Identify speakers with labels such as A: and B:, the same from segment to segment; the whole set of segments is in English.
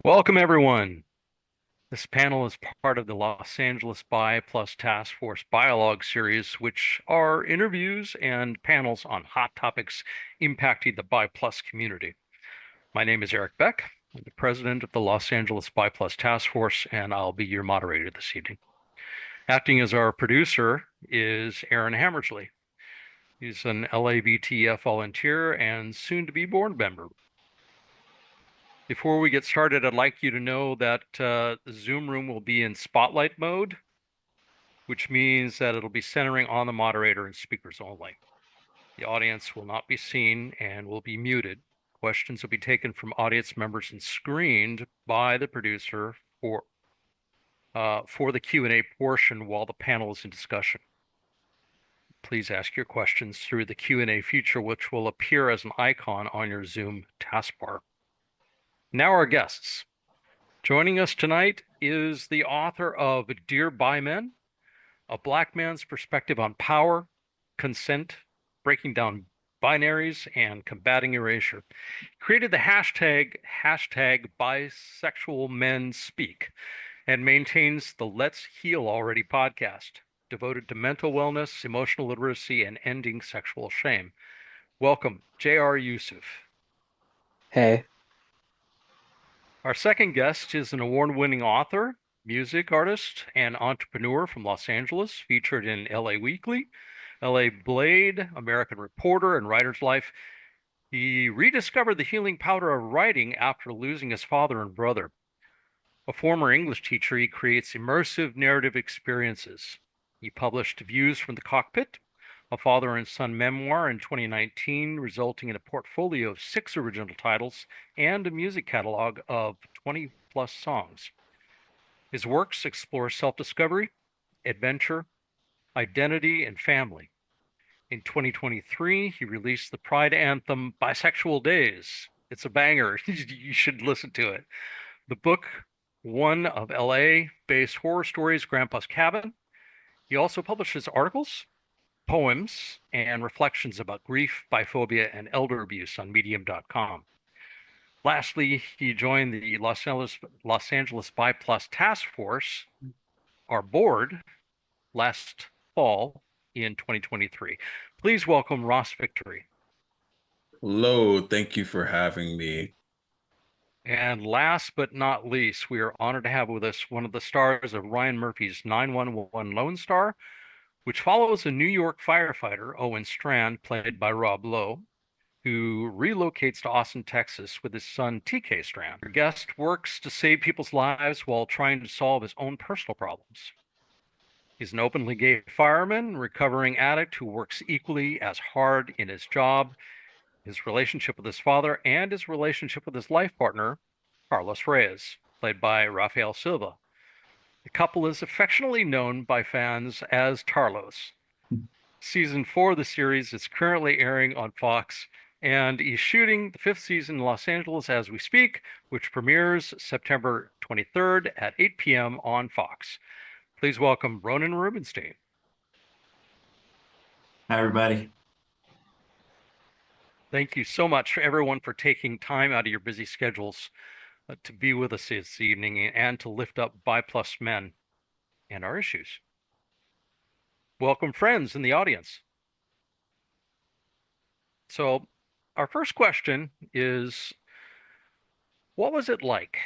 A: Welcome, everyone. This panel is part of the Los Angeles Bi Plus Task Force Bi-alogue series, which are interviews and panels on hot topics impacting the Bi Plus community. My name is Eric Beck. I'm the president of the Los Angeles Bi Plus Task Force, and I'll be your moderator this evening. Acting as our producer is Aaron Hammersley. He's an LABTF volunteer and soon-to-be board member. Before we get started, I'd like you to know that the Zoom room will be in spotlight mode, which means that it'll be centering on the moderator and speakers only. The audience will not be seen and will be muted. Questions will be taken from audience members and screened by the producer for the Q&A portion while the panel is in discussion. Please ask your questions through the Q&A feature, which will appear as an icon on your Zoom taskbar. Now our guests. Joining us tonight is the author of Dear Bi Men, A Black Man's Perspective on Power, Consent, Breaking Down Binaries, and Combating Erasure. Created the hashtag Bisexual Men Speak, and maintains the Let's Heal Already podcast, devoted to mental wellness, emotional literacy, and ending sexual shame. Welcome, J.R. Yussuf.
B: Hey.
A: Our second guest is an award-winning author, music artist, and entrepreneur from Los Angeles, featured in LA Weekly, LA Blade, American Reporter, and Writer's Life. He rediscovered the healing power of writing after losing his father and brother. A former English teacher, he creates immersive narrative experiences. He published Views from the Cockpit, a father and son memoir in 2019, resulting in a portfolio of 6 original titles and a music catalog of 20-plus songs. His works explore self-discovery, adventure, identity, and family. In 2023, he released the Pride anthem, Bisexual Days. It's a banger. You should listen to it. The book, one of LA-based horror stories, Grandpa's Cabin. He also publishes articles, poems, and reflections about grief, biphobia, and elder abuse on medium.com. Lastly, he joined the Los Angeles Bi Plus Task Force, our board, last fall in 2023. Please welcome Ross Victory.
C: Hello, thank you for having me.
A: And last but not least, we are honored to have with us one of the stars of Ryan Murphy's 911 Lone Star, which follows a New York firefighter, Owen Strand, played by Rob Lowe, who relocates to Austin, Texas with his son, TK Strand. Our guest works to save people's lives while trying to solve his own personal problems. He's an openly gay fireman, recovering addict who works equally as hard in his job, his relationship with his father, and his relationship with his life partner, Carlos Reyes, played by Rafael Silva. The couple is affectionately known by fans as Tarlos. Season 4 of the series is currently airing on Fox, and he's shooting the 5th season in Los Angeles as we speak, which premieres September 23rd at 8 p.m. on Fox. Please welcome Ronen Rubinstein.
D: Hi, everybody.
A: Thank you so much for everyone for taking time out of your busy schedules to be with us this evening and to lift up Bi Plus men and our issues. Welcome, friends in the audience. So our first question is, what was it like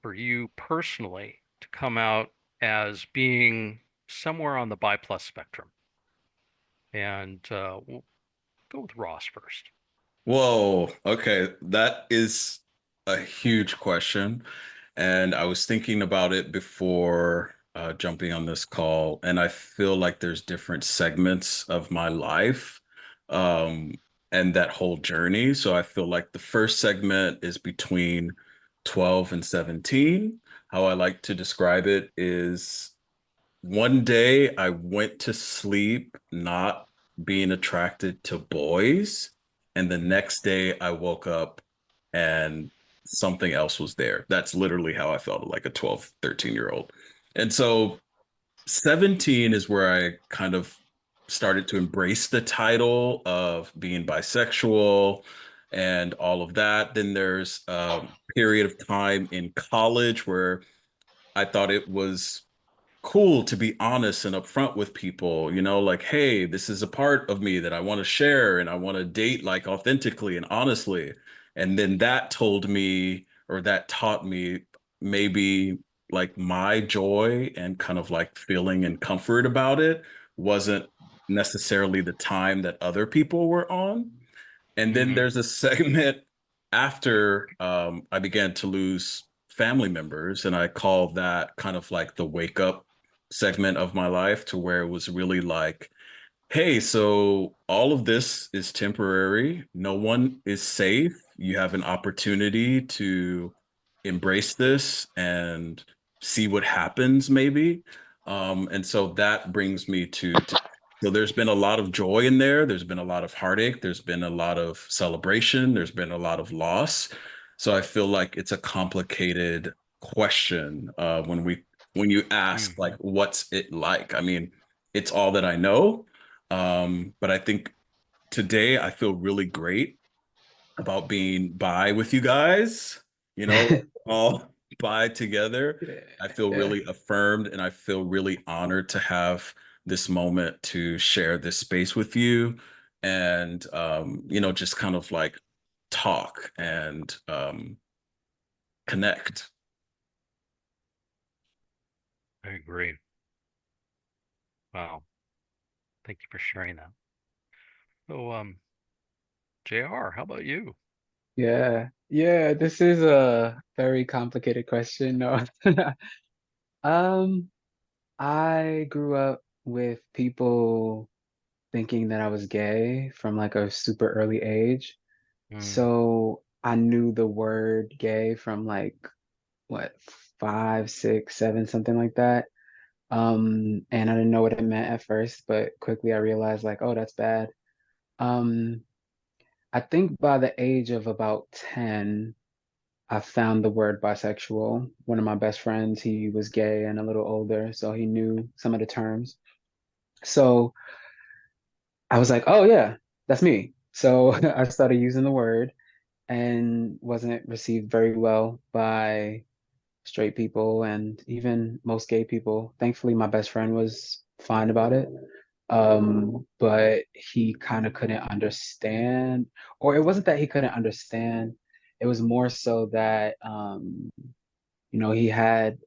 A: for you personally to come out as being somewhere on the Bi Plus spectrum? And we'll go with Ross first.
C: Whoa, okay, that is a huge question. And I was thinking about it before jumping on this call, and I feel like there's different segments of my life and that whole journey. So I feel like the first segment is between 12 and 17. How I like to describe it is one day I went to sleep not being attracted to boys, and the next day I woke up and something else was there. That's literally how I felt, like a 12, 13-year-old. And so 17 is where I kind of started to embrace the title of being bisexual and all of that. Then there's period of time in college where I thought it was cool to be honest and upfront with people, like, hey, this is a part of me that I want to share and I want to date like authentically and honestly. And then that told me, or that taught me, maybe like my joy and kind of like feeling and comfort about it wasn't necessarily the time that other people were on. And then
A: Hmm.
C: there's a segment after I began to lose family members, and I call that kind of like the wake up segment of my life, to where it was really like, hey, so all of this is temporary. No one is safe. You have an opportunity to embrace this and see what happens, maybe. And so that brings me to so there's been a lot of joy in there. There's been a lot of heartache. There's been a lot of celebration. There's been a lot of loss. So I feel like it's a complicated question when you ask like,
A: Hmm.
C: what's it like? I mean, it's all that I know. But I think today I feel really great about being bi with you guys, all bi together.
B: Yeah,
C: I feel
B: yeah.
C: really affirmed and I feel really honored to have this moment to share this space with you and, just kind of like talk and connect.
A: I agree. Wow. Thank you for sharing that. So, JR, how about you?
B: Yeah, yeah, this is a very complicated question. No. Um, I grew up with people thinking that I was gay from like a super early age.
A: Mm,
B: So I knew the word gay from like what, 5, 6, 7, something like that. And I didn't know what it meant at first, but quickly I realized like, oh, that's bad. Um, I think by the age of about 10, I found the word bisexual. One of my best friends, he was gay and a little older, so he knew some of the terms. So I was like, oh yeah, that's me. So I started using the word and wasn't received very well by straight people and even most gay people. Thankfully, my best friend was fine about it. But he kind of couldn't understand, or it wasn't that he couldn't understand, it was more so that he had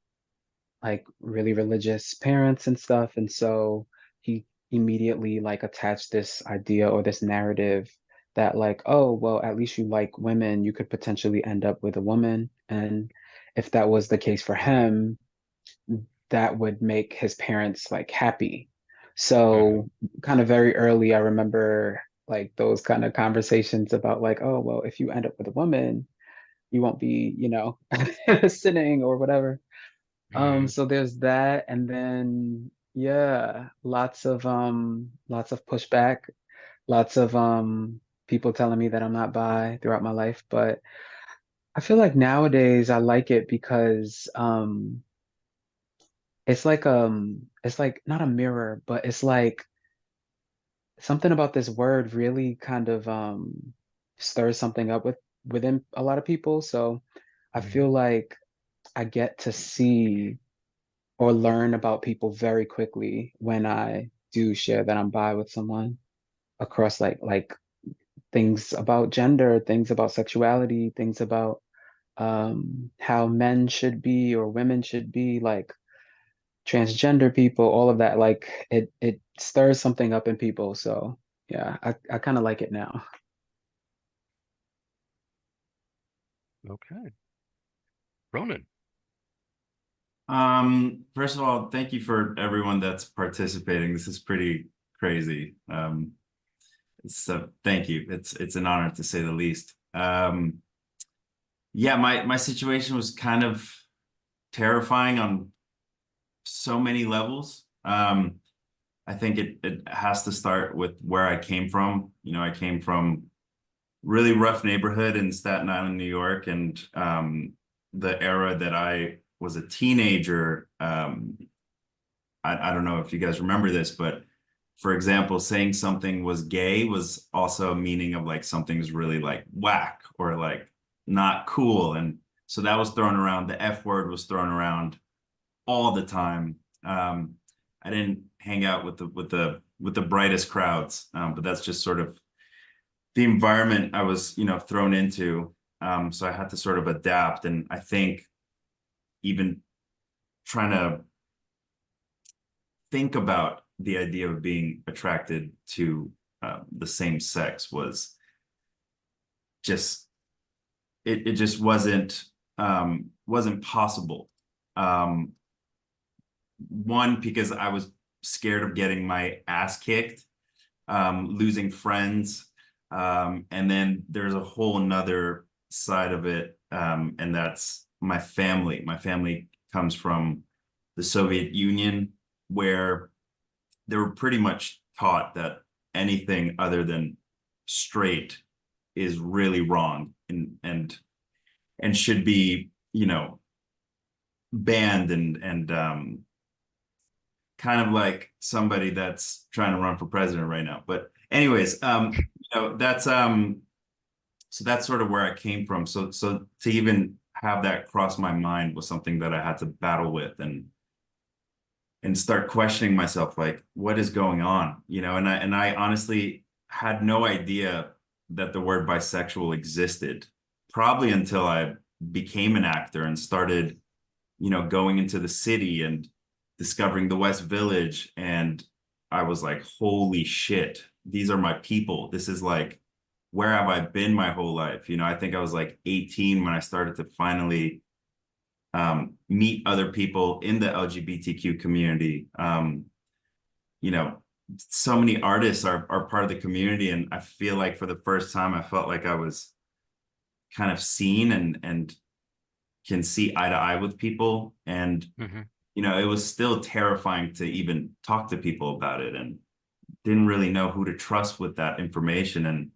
B: like really religious parents and stuff, and so he immediately like attached this idea or this narrative that like, oh, well, at least you like women, you could potentially end up with a woman. And if that was the case for him, that would make his parents like happy.
A: hmm.
B: So kind of very early, I remember like those kind of conversations about like, oh, well, if you end up with a woman, you won't be, sinning or whatever.
A: Hmm.
B: So there's that, and then yeah, lots of pushback, lots of people telling me that I'm not bi throughout my life, but I feel like nowadays I like it because it's like not a mirror, but it's like something about this word really kind of stirs something up within a lot of people. So I
A: Hmm.
B: feel like I get to see or learn about people very quickly when I do share that I'm bi with someone across like things about gender, things about sexuality, things about how men should be or women should be, like transgender people, all of that. Like it stirs something up in people. So yeah, I kind of like it now.
A: Okay. Ronan.
D: First of all, thank you for everyone that's participating. This is pretty crazy. So thank you. It's an honor to say the least. Yeah, my situation was kind of terrifying on so many levels. I think it has to start with where I came from. I came from really rough neighborhood in Staten Island, New York, and the era that I was a teenager. I don't know if you guys remember this, but for example, saying something was gay was also a meaning of like something's really like whack or like not cool. And So that was thrown around. The F word was thrown around all the time. I didn't hang out with the brightest crowds, but that's just sort of the environment I was, thrown into. So I had to sort of adapt. And I think even trying to think about the idea of being attracted to the same sex was just it just wasn't possible. One, because I was scared of getting my ass kicked, losing friends, and then there's a whole nother side of it, and that's my family. My family comes from the Soviet Union, where they were pretty much taught that anything other than straight is really wrong and should be, banned and kind of like somebody that's trying to run for president right now. But anyways, that's so that's sort of where I came from. So to even have that cross my mind was something that I had to battle with and start questioning myself, like, what is going on? And I honestly had no idea that the word bisexual existed, probably until I became an actor and started, going into the city and discovering the West Village. And I was like, holy shit, these are my people. This is like, where have I been my whole life? I think I was like 18 when I started to finally meet other people in the LGBTQ community. So many artists are part of the community, and I feel like for the first time I felt like I was kind of seen and can see eye to eye with people. And it was still terrifying to even talk to people about it, and didn't really know who to trust with that information. And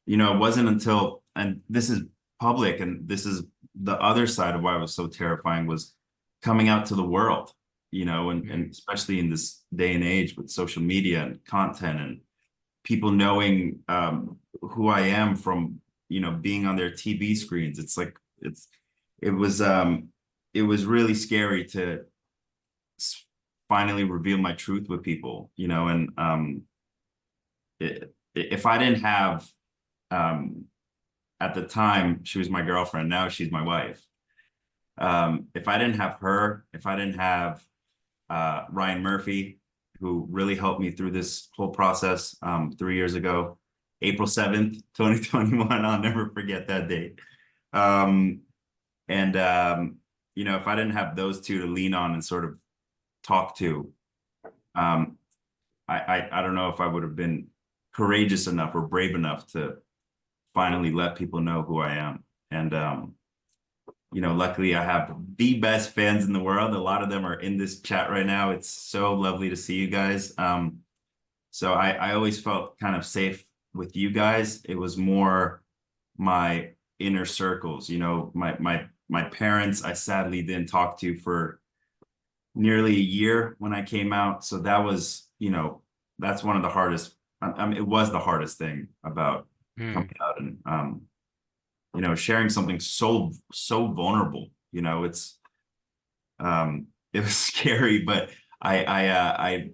D: it wasn't until, and this is public, and this is the other side of why it was so terrifying, was coming out to the world, and especially in this day and age with social media and content and people knowing who I am from, being on their TV screens. It's like, it was really scary to finally reveal my truth with people, and if I didn't have, at the time, she was my girlfriend, now she's my wife. If I didn't have her, if I didn't have Ryan Murphy, who really helped me through this whole process 3 years ago, April 7th, 2021, I'll never forget that date. If I didn't have those two to lean on and sort of talk to, I don't know if I would have been courageous enough or brave enough to finally let people know who I am. And luckily I have the best fans in the world. A lot of them are in this chat right now. It's so lovely to see you guys. So I always felt kind of safe with you guys. It was more my inner circles, my parents, I sadly didn't talk to for nearly a year when I came out. So that was, that's one of the hardest, it was the hardest thing about coming out and, sharing something so vulnerable. It's, it was scary, but I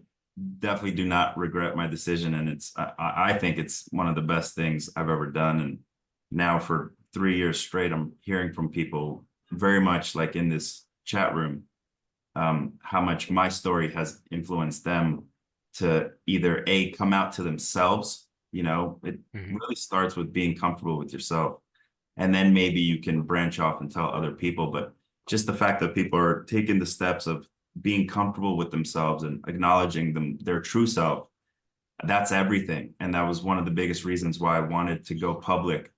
D: definitely do not regret my decision. And I think it's one of the best things I've ever done. And now for 3 years straight, I'm hearing from people very much like in this chat room, how much my story has influenced them to either come out to themselves. It really starts with being comfortable with yourself, and then maybe you can branch off and tell other people. But just the fact that people are taking the steps of being comfortable with themselves and acknowledging their true self, that's everything. And that was one of the biggest reasons why I wanted to go public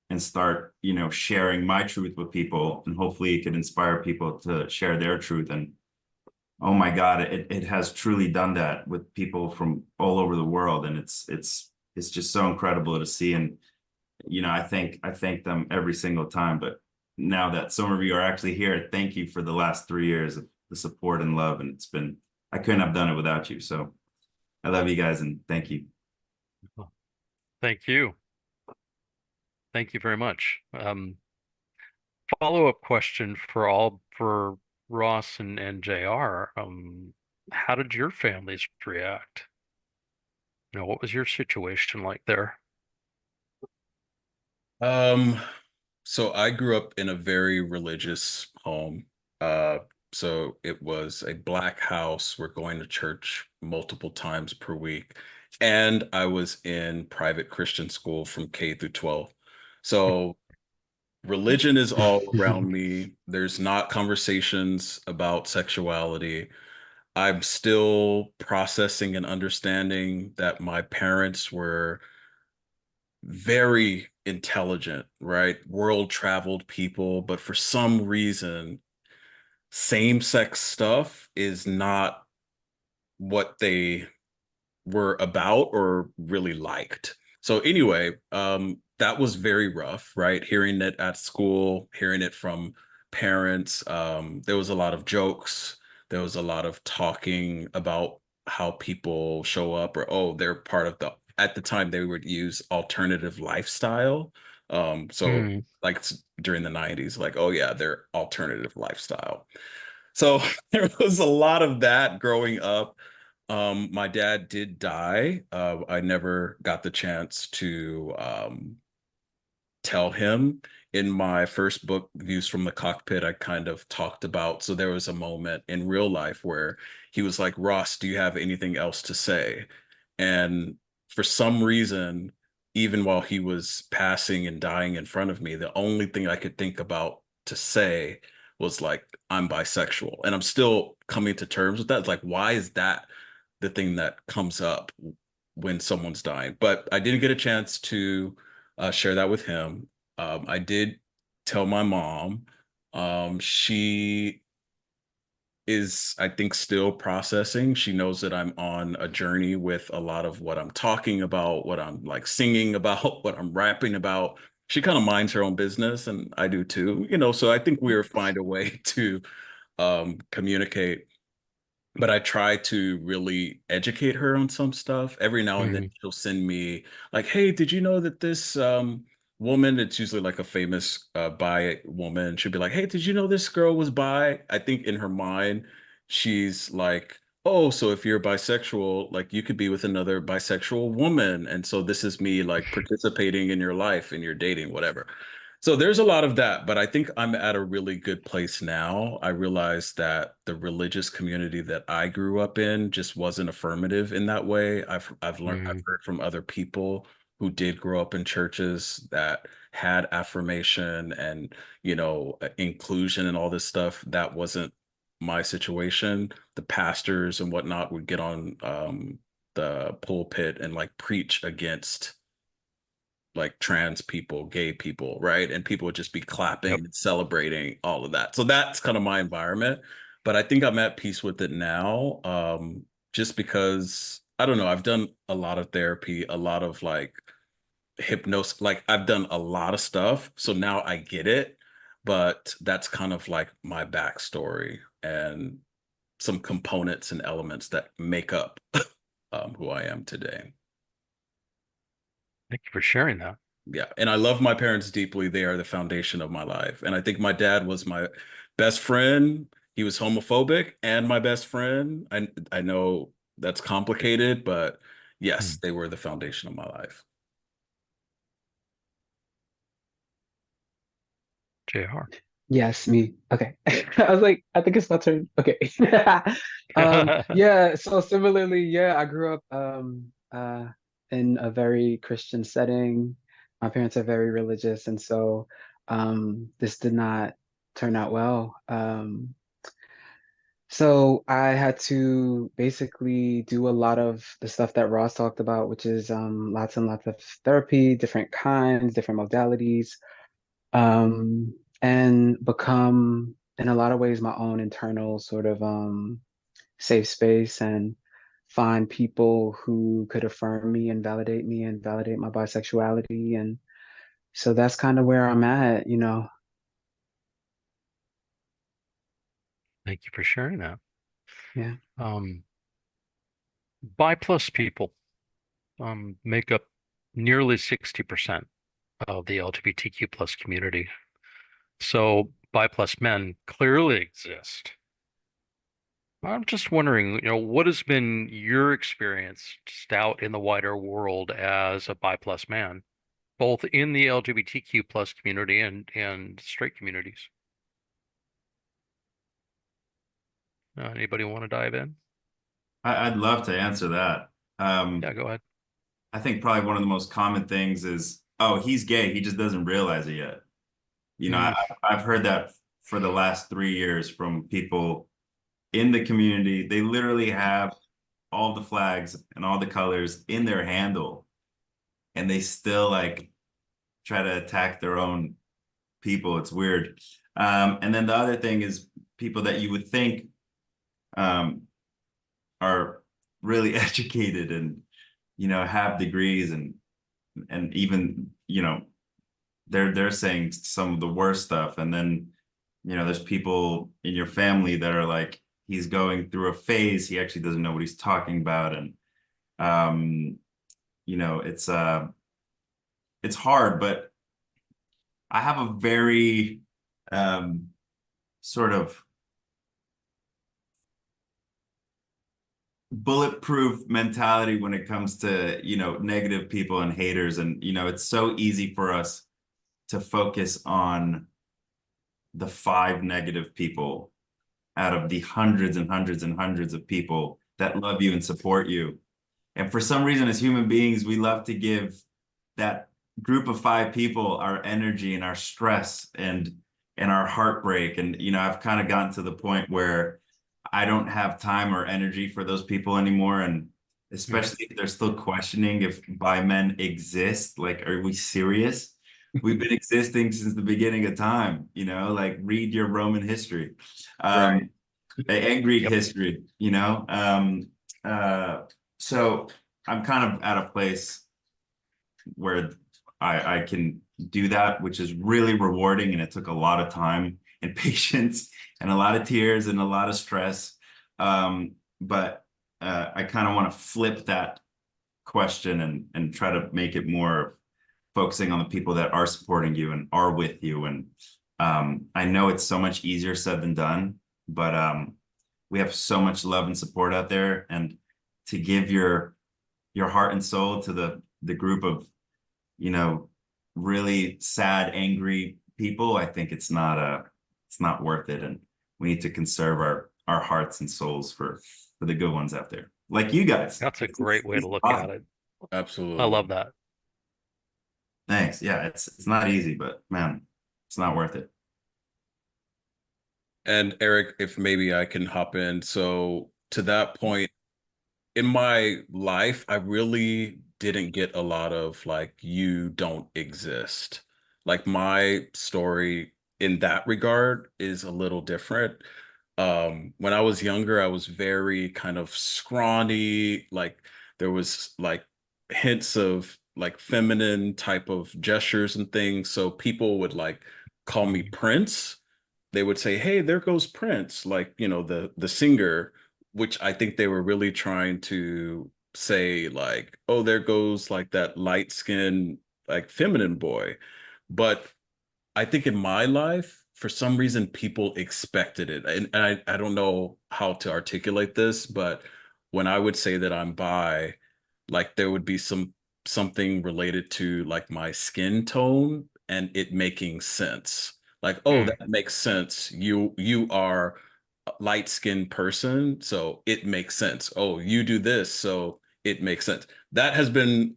D: and start, sharing my truth with people, and hopefully it could inspire people to share their truth. And oh my God, it has truly done that with people from all over the world. And it's just so incredible to see. And, I thank them every single time. But now that some of you are actually here, thank you for the last 3 years of the support and love. And I couldn't have done it without you. So I love you guys, and thank you.
A: Thank you. Thank you very much. follow-up question for Ross and JR. How did your families react? What was your situation like there?
C: Um, so I grew up in a very religious home. Uh, so it was a black house. We're going to church multiple times per week. And I was in private Christian school from K through 12. So religion is all around me. There's not conversations about sexuality. I'm still processing and understanding that my parents were very intelligent, right? World traveled people, but for some reason, same-sex stuff is not what they were about or really liked. So anyway, that was very rough, right? Hearing it at school, hearing it from parents. There was a lot of jokes. There was a lot of talking about how people show up or, oh, they're part of at the time they would use alternative lifestyle. So
A: Hmm.
C: like during the 90s, like, oh yeah, they're alternative lifestyle. So there was a lot of that growing up. My dad did die. I never got the chance to tell him. In my first book, Views from the Cockpit, I kind of talked about. So there was a moment in real life where he was like, Ross, do you have anything else to say? And for some reason, even while he was passing and dying in front of me, the only thing I could think about to say was like, I'm bisexual. And I'm still coming to terms with that. It's like, why is that the thing that comes up when someone's dying? But I didn't get a chance to share that with him. I did tell my mom. She is, I think, still processing. She knows that I'm on a journey with a lot of what I'm talking about, what I'm like singing about, what I'm rapping about. She kind of minds her own business, and I do too, so I think we'll find a way to communicate, but I try to really educate her on some stuff. Every now and then
A: Hmm.
C: she'll send me like, "Hey, did you know that this woman, it's usually like a famous bi woman, she'll be like, "Hey, did you know this girl was bi?" I think in her mind, she's like, "Oh, so if you're bisexual, like you could be with another bisexual woman." And so this is me like participating in your life and your dating, whatever. So there's a lot of that, but I think I'm at a really good place now. I realize that the religious community that I grew up in just wasn't affirmative in that way. I've
A: Hmm.
C: heard from other people who did grow up in churches that had affirmation and, inclusion and all this stuff. That wasn't my situation. The pastors and whatnot would get on the pulpit and like preach against like trans people, gay people, right? And people would just be clapping
A: Yep.
C: and celebrating all of that. So that's kind of my environment. But I think I'm at peace with it now. Just because I don't know, I've done a lot of therapy, a lot of like hypnosis, like I've done a lot of stuff. So now I get it. But that's kind of like my backstory and some components and elements that make up who I am today.
A: Thank you for sharing that.
C: Yeah, and I love my parents deeply. They are the foundation of my life. And I think my dad was my best friend. He was homophobic and my best friend. I know that's complicated, but
A: Hmm.
C: yes, they were the foundation of my life.
A: JR.
B: Yes, me. Okay. I was like, I think it's my turn. Okay. Yeah, so similarly, yeah, I grew up in a very Christian setting. My parents are very religious, and so this did not turn out well. So I had to basically do a lot of the stuff that Ross talked about, which is lots and lots of therapy, different kinds, different modalities, and become, in a lot of ways, my own internal sort of safe space and find people who could affirm me and validate my bisexuality. And so that's kind of where I'm at, you know.
A: Thank you for sharing that.
B: Yeah.
A: Um, Bi plus people make up nearly 60% of the LGBTQ plus community. So bi plus men clearly exist. I'm just wondering, what has been your experience just out in the wider world as a bi plus man, both in the LGBTQ plus community and straight communities? Anybody want to dive in?
D: I'd love to answer that.
A: Yeah, go ahead.
D: I think probably one of the most common things is, oh, he's gay. He just doesn't realize it yet. You know,
A: Mm,
D: I've heard that for the last 3 years from people in the community. They literally have all the flags and all the colors in their handle, and they still like try to attack their own people. It's weird. And then the other thing is people that you would think um, are really educated and have degrees and even they're saying some of the worst stuff, and then there's people in your family that are like, he's going through a phase, he actually doesn't know what he's talking about, and um it's hard, but I have a very sort of bulletproof mentality when it comes to negative people and haters, and it's so easy for us to focus on the 5 negative people out of the hundreds and hundreds and hundreds of people that love you and support you. And for some reason, as human beings, we love to give that group of 5 people our energy and our stress and our heartbreak. And I've kind of gotten to the point where I don't have time or energy for those people anymore. And
A: mm.
D: especially if they're still questioning if bi men exist, like, are we serious? We've been existing since the beginning of time, like read your Roman history.
B: Right.
D: And Greek
A: Yep.
D: history, so I'm kind of at a place where I can do that, which is really rewarding. And it took a lot of time and patience and a lot of tears and a lot of stress. But I kind of want to flip that question and try to make it more focusing on the people that are supporting you and are with you. And I know it's so much easier said than done, but we have so much love and support out there. And to give your heart and soul to the group of really sad, angry people, I think it's not worth it. And we need to conserve our hearts and souls for the good ones out there, like you guys.
A: That's a great way
D: It's
A: to look
D: awesome.
A: at it. I
C: Absolutely.
A: love that.
D: Thanks. Yeah, it's not easy, but man, it's not worth it.
C: And Eric, if maybe I can hop in. So to that point, in my life, I really didn't get a lot of like, you don't exist. Like my story in that regard is a little different. When I was younger, I was very kind of scrawny, like there was like hints of like feminine type of gestures and things. So people would like call me Prince. They would say, "Hey, there goes Prince," like, the singer, which I think they were really trying to say like, "Oh, there goes like that light skinned like feminine boy." But I think in my life, for some reason, people expected it. And I don't know how to articulate this, but when I would say that I'm bi, like there would be something related to like my skin tone and it making sense. Like, oh,
A: Hmm.
C: that makes sense. You are a light-skinned person, so it makes sense. Oh, you do this, so it makes sense. That has been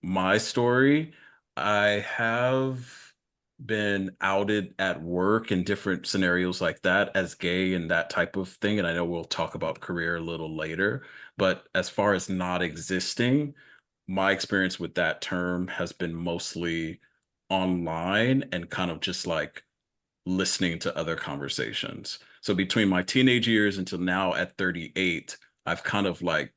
C: my story. I have been outed at work in different scenarios like that as gay and that type of thing. And I know we'll talk about career a little later, but as far as not existing, my experience with that term has been mostly online and kind of just like listening to other conversations. So between my teenage years until now at 38, I've kind of like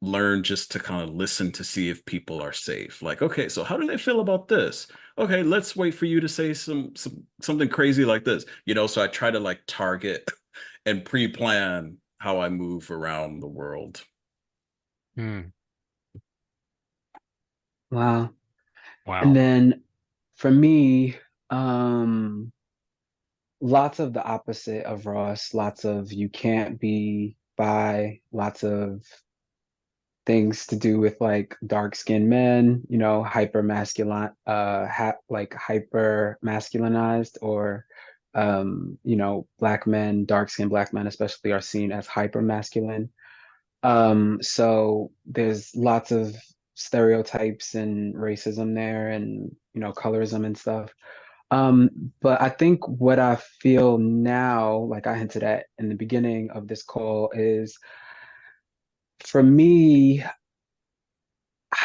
C: learn just to kind of listen to see if people are safe. Like, okay, so how do they feel about this? Okay, let's wait for you to say something crazy like this. So I try to like target and pre-plan how I move around the world.
A: Hmm.
B: Wow. And
A: Wow.
B: then for me, Um, Lots of the opposite of Ross, lots of you can't be bi, lots of things to do with like dark skinned men, you know, hyper masculine, like hyper masculinized, or you know, black men, dark skinned black men especially are seen as hyper masculine. So there's lots of stereotypes and racism there, and you know, colorism and stuff. But I think what I feel now, like I hinted at in the beginning of this call, is for me,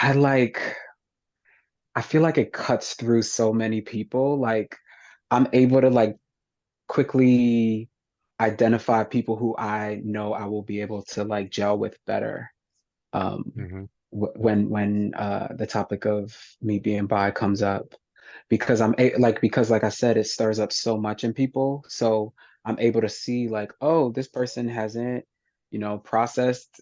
B: I like I feel like it cuts through so many people. Like I'm able to like quickly identify people who I know I will be able to like gel with better. Um,
A: Hmm.
B: when the topic of me being bi comes up, because because like I said, it stirs up so much in people. So I'm able to see like, oh, this person hasn't, you know, processed,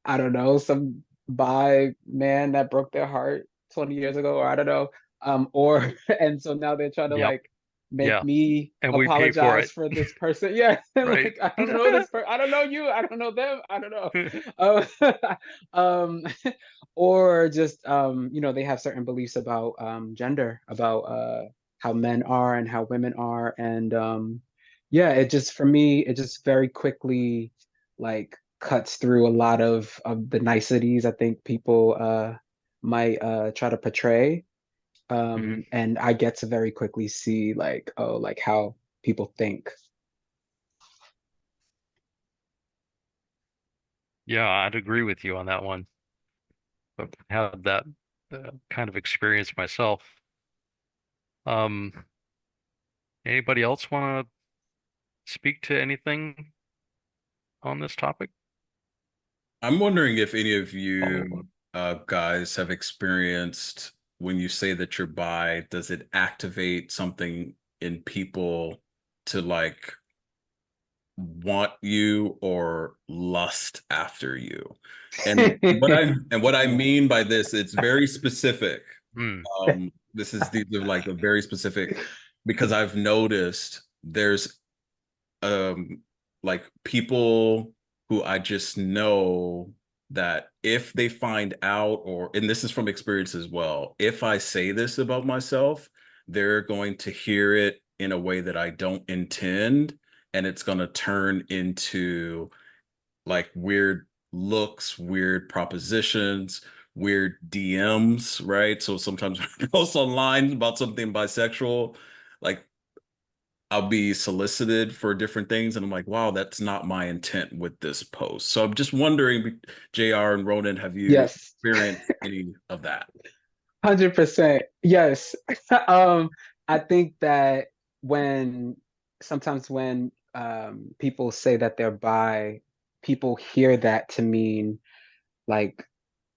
B: I don't know, some bi man that broke their heart 20 years ago, or I don't know. Or and so now they're trying to
A: Yep.
B: like make
A: Yeah.
B: me
A: And we pay for
B: apologize
A: it.
B: for this person. Yeah,
A: Right.
B: like I don't know this person. I don't know you. I don't know them. I don't know. Um, um, or just you know, they have certain beliefs about gender, about how men are and how women are, and yeah, it just for me, it just very quickly like cuts through a lot of the niceties I think people might try to portray.
A: Mhm.
B: And I get to very quickly see like, oh, like how people think.
A: Yeah, I'd agree with you on that one. I've had that kind of experience myself. Um, Anybody else want to speak to anything on this topic?
C: I'm wondering if any of
A: Oh,
C: you guys have experienced when you say that you're bi, does it activate something in people to like want you or lust after you? And what I mean by this, it's very specific.
A: hmm.
C: These are like a very specific, because I've noticed there's um like people who I just know that if they find out, or and this is from experience as well, if I say this about myself, they're going to hear it in a way that I don't intend, and it's going to turn into like weird looks, weird propositions, weird DMs, right? So sometimes when I post online about something bisexual, like I'll be solicited for different things, and I'm like, wow, that's not my intent with this post. So I'm just wondering, JR and Ronan, have you
B: Yes,
C: experienced any of that?
B: 100%. Yes. Um, I think that when sometimes when people say that they're bi, people hear that to mean like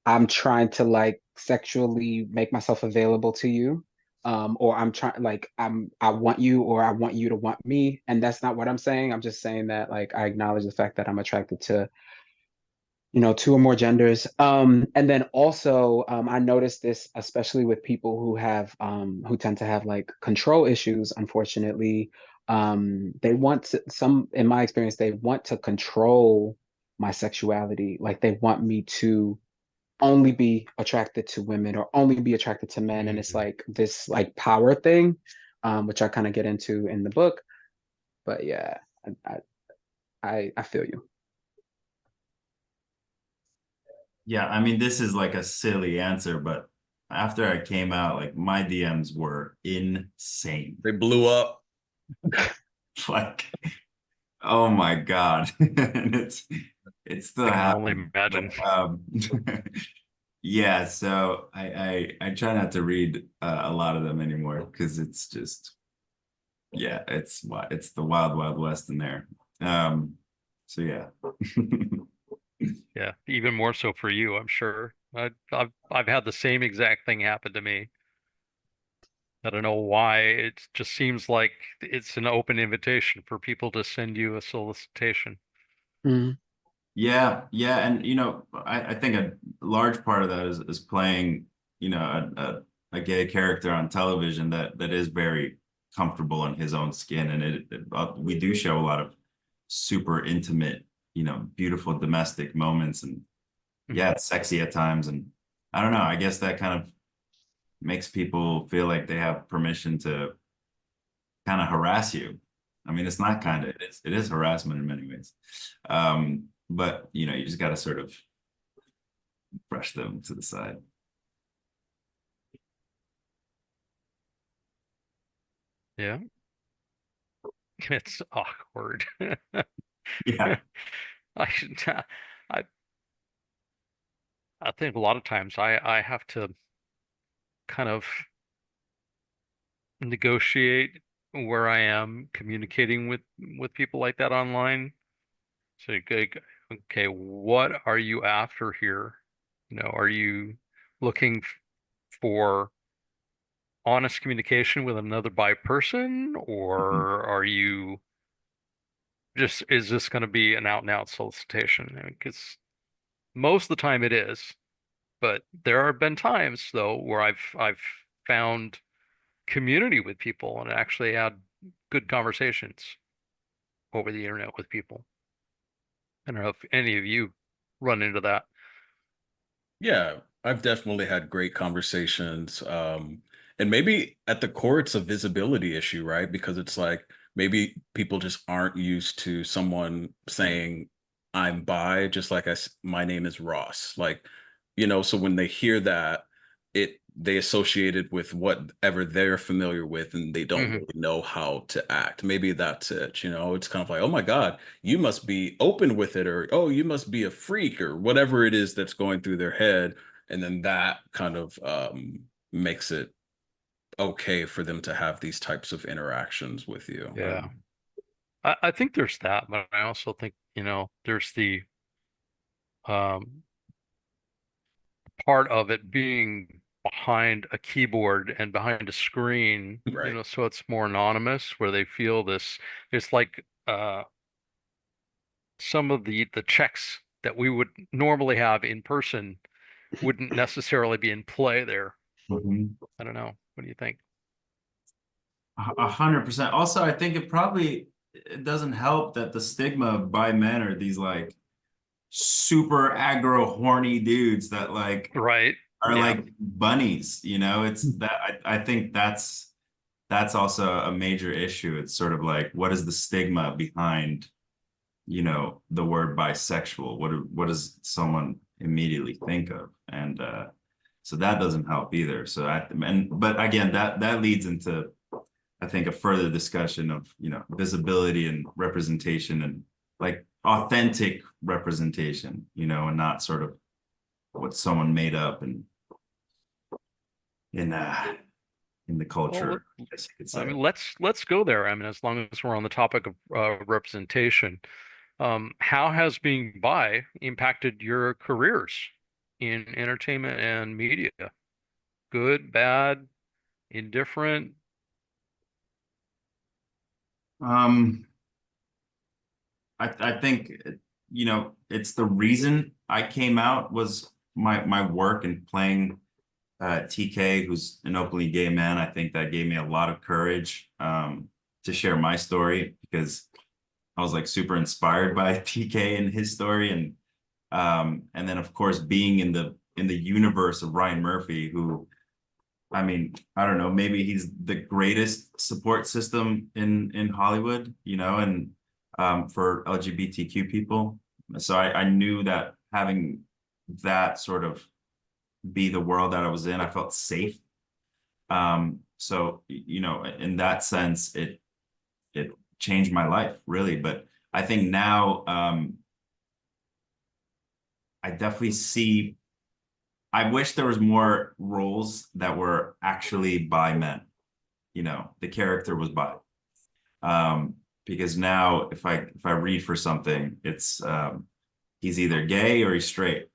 B: I'm trying to like sexually make myself available to you. Or I'm trying like I want you, or I want you to want me. And that's not what I'm saying. I'm just saying that like I acknowledge the fact that I'm attracted to, you know, two or more genders. And then also I noticed this especially with people who tend to have like control issues, unfortunately. They want to, some in my experience, they want to control my sexuality. Like they want me to only be attracted to women or only be attracted to men. And it's
A: Mhm.
B: like this like power thing, which I kind of get into in the book. But yeah, I feel you.
D: Yeah, I mean, this is like a silly answer, but after I came out, like my DMs were insane.
C: They blew up.
D: Like, oh my God. And it's still
A: I can only
D: happening. But
A: imagine.
D: yeah, so I try not to read a lot of them anymore because it's just yeah, it's the wild wild west in there. So yeah.
A: Yeah, even more so for you, I'm sure. I've had the same exact thing happen to me. I don't know why. It just seems like it's an open invitation for people to send you a solicitation.
B: Mm,
D: Yeah, yeah, and I think a large part of that is playing, a gay character on television that is very comfortable in his own skin. And we do show a lot of super intimate, you know, beautiful domestic moments, and yeah, it's sexy at times. And I don't know, I guess that kind of makes people feel like they have permission to kind of harass you. I mean, it's not kind of, it is harassment in many ways. But you know, you just got to sort of brush them to the side.
A: Yeah. It's awkward.
D: Yeah.
A: I should, I, I think a lot of times I have to kind of negotiate where I am communicating with people like that online. So, okay, what are you after here? You know, are you looking for honest communication with another bi person,
D: Mhm.
A: or are you just, is this going to be an out and out solicitation? Because most of the time it is, but there have been times though where I've found community with people and actually had good conversations over the internet with people. I don't know if any of you run into that.
C: Yeah, I've definitely had great conversations. And maybe at the core, it's a visibility issue, right? Because it's like maybe people just aren't used to someone saying, I'm bi, just like my name is Ross. Like, you know, so when they hear that, they associate it with whatever they're familiar with, and they don't
A: Hmm.
C: really know how to act. Maybe that's it, you know, it's kind of like, oh my God, you must be open with it, or oh, you must be a freak, or whatever it is that's going through their head. And then that kind of makes it okay for them to have these types of interactions with you.
A: Yeah. I think there's that, but I also think, you know, there's the um, part of it being behind a keyboard and behind a screen, you
C: Right.
A: know, so it's more anonymous where they feel this, it's like some of the checks that we would normally have in person wouldn't necessarily be in play there.
D: Mhm.
A: I don't know. What do you think?
D: 100%. Also, I think it doesn't help that the stigma of bi men are these like super aggro horny dudes that like
A: Right.
D: are
A: Yeah.
D: like bunnies, you know. It's that I think that's also a major issue. It's sort of like, what is the stigma behind, you know, the word bisexual? What does someone immediately think of? And so that doesn't help either. So but again, that leads into, I think, a further discussion of, you know, visibility and representation, and like authentic representation, you know, and not sort of what someone made up and in the
A: Well,
D: culture, I guess you could
A: I
D: say.
A: mean, let's go there. I mean, as long as we're on the topic of representation, how has being bi impacted your careers in entertainment and media? Good, bad, indifferent?
D: Um, I think, you know, it's the reason I came out was my work and playing TK, who's an openly gay man. I think that gave me a lot of courage to share my story, because I was like super inspired by TK and his story. And then of course being in the universe of Ryan Murphy, who, I mean, I don't know, maybe he's the greatest support system in Hollywood, you know, and for LGBTQ people. So I knew that having that sort of be the world that I was in, I felt safe. So you know, in that sense, it changed my life really. But I think now I definitely see, I wish there was more roles that were actually by men. You know, the character was bi. Because now if I read for something, it's he's either gay or he's straight.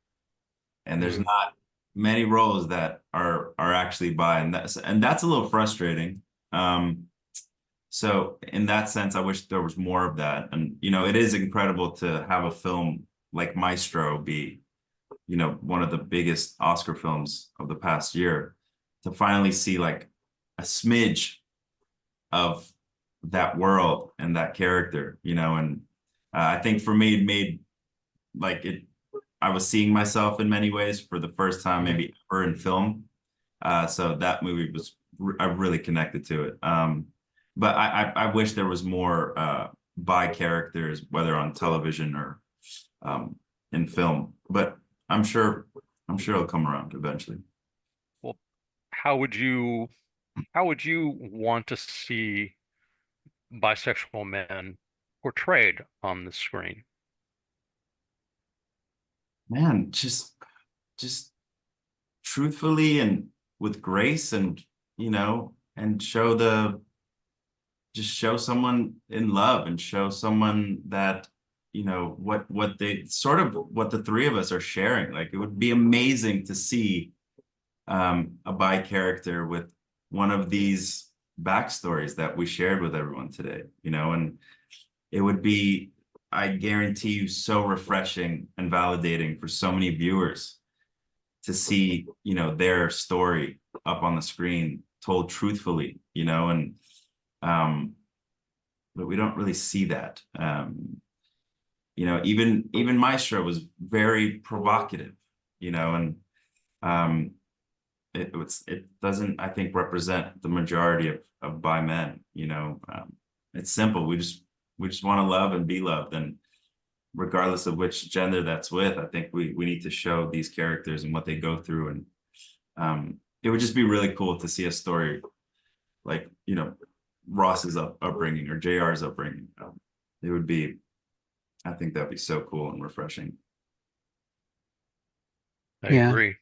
D: And there's
A: Mm.
D: not many roles that are actually bi, and that's a little frustrating. So in that sense, I wish there was more of that. And you know, it is incredible to have a film like Maestro be, you know, one of the biggest Oscar films of the past year, to finally see like a smidge of that world and that character, you know. And I think for me, it made like it, I was seeing myself in many ways for the first time, maybe ever in film. So that movie was, I really connected to it. But I wish there was more bi characters, whether on television or in film. But I'm sure it'll come around eventually.
A: Well, how would you want to see bisexual men portrayed on the screen?
D: Man, just truthfully and with grace, and you know, and just show someone in love, and show someone that, you know, what they sort of, what the three of us are sharing. Like, it would be amazing to see a bi character with one of these backstories that we shared with everyone today, you know. And it would be, I guarantee you, so refreshing and validating for so many viewers to see, you know, their story up on the screen told truthfully, you know. And but we don't really see that. You know, even Maestro was very provocative, you know. And it doesn't, I think, represent the majority of bi men, you know. It's simple. We just want to love and be loved, and regardless of which gender that's with, I think we need to show these characters and what they go through. And it would just be really cool to see a story like, you know, Ross's upbringing or JR's upbringing. It would be, I think that'd be so cool and refreshing.
A: I
B: Yeah,
A: agree.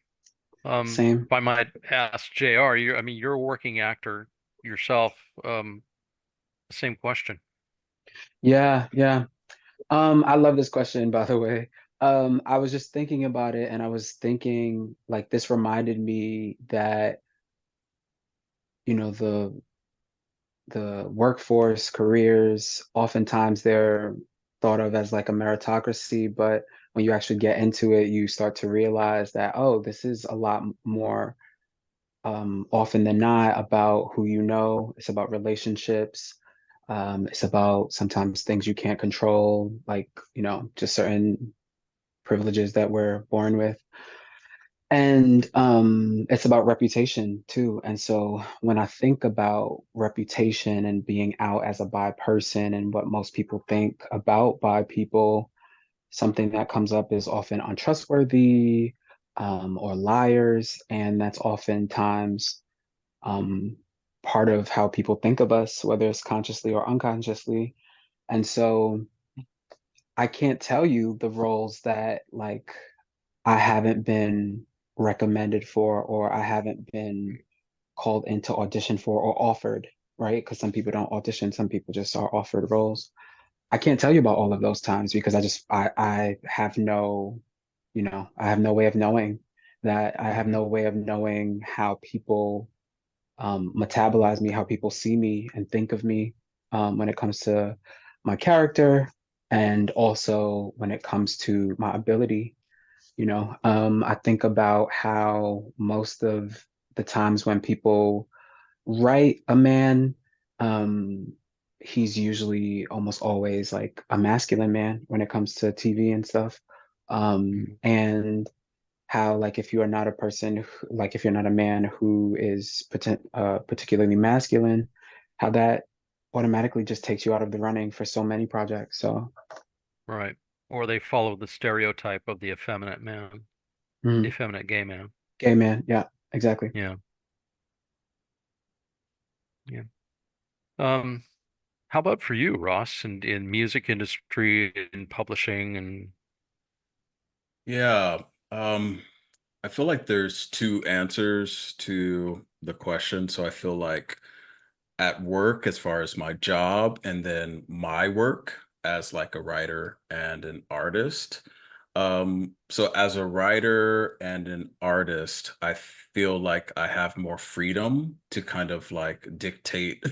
B: same.
A: If I might ask JR, you're a working actor yourself. Same question.
B: Yeah, yeah. I love this question, by the way. I was just thinking about it, and I was thinking like this reminded me that, you know, the workforce careers, oftentimes they're thought of as like a meritocracy, but when you actually get into it, you start to realize that, oh, this is a lot more often than not about who you know. It's about relationships. It's about sometimes things you can't control, like, you know, just certain privileges that we're born with. And it's about reputation too. And so when I think about reputation and being out as a bi person and what most people think about bi people, something that comes up is often untrustworthy, or liars. And that's oftentimes um, part of how people think of us, whether it's consciously or unconsciously. And so I can't tell you the roles that like I haven't been recommended for, or I haven't been called into audition for or offered, right? Because some people don't audition, some people just are offered roles. I can't tell you about all of those times because I have no, you know, I have no way of knowing that. I have no way of knowing how people metabolize me, how people see me and think of me, when it comes to my character, and also when it comes to my ability. You know, I think about how most of the times when people write a man, um, he's usually almost always like a masculine man when it comes to TV and stuff. And how like if you are not a person like if you're not a man who is particularly masculine, how that automatically just takes you out of the running for so many projects. So,
A: Right. Or they follow the stereotype of the effeminate man, the
B: mm,
A: effeminate gay man.
B: gay man, yeah, exactly.
A: Yeah. Yeah. Um, how about for you, Ross, in music industry, in publishing, and
C: Yeah. I feel like there's two answers to the question. So I feel like at work, as far as my job, and then my work as like a writer and an artist. So as a writer and an artist, I feel like I have more freedom to kind of like dictate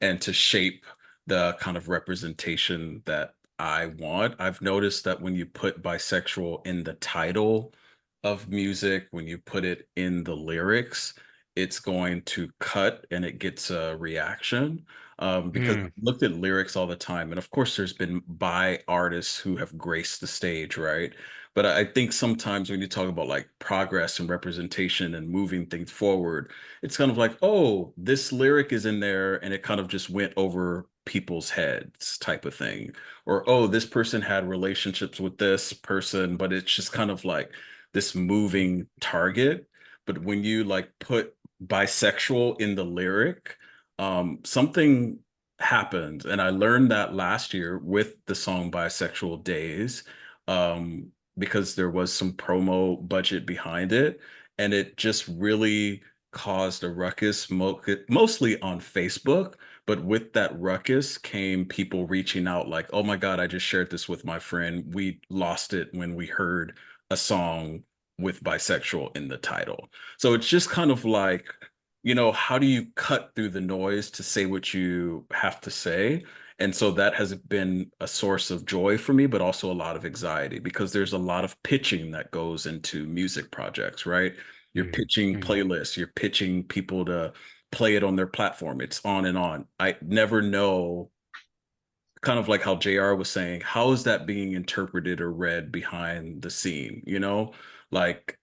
C: and to shape the kind of representation that I want. I've noticed that when you put bisexual in the title of music, when you put it in the lyrics, it's going to cut and it gets a reaction. Because I
A: Mm,
C: looked at lyrics all the time, and of course, there's been bi artists who have graced the stage, right? But I think sometimes when you talk about like progress and representation and moving things forward, it's kind of like, oh, this lyric is in there and it kind of just went over people's heads type of thing. Or, oh, this person had relationships with this person, but it's just kind of like this moving target. But when you like put bisexual in the lyric, something happened. And I learned that last year with the song Bisexual Days. Um, because there was some promo budget behind it, and it just really caused a ruckus, mostly on Facebook. But with that ruckus came people reaching out, like, "Oh my God, I just shared this with my friend. We lost it when we heard a song with bisexual in the title." So it's just kind of like, how do you cut through the noise to say what you have to say? And so that has been a source of joy for me, but also a lot of anxiety because there's a lot of pitching that goes into music projects, right? You're
A: mm,
C: pitching
A: mm,
C: playlists, you're pitching people to play it on their platform. It's on and on. I never know, kind of like how JR was saying, how is that being interpreted or read behind the scene? Like,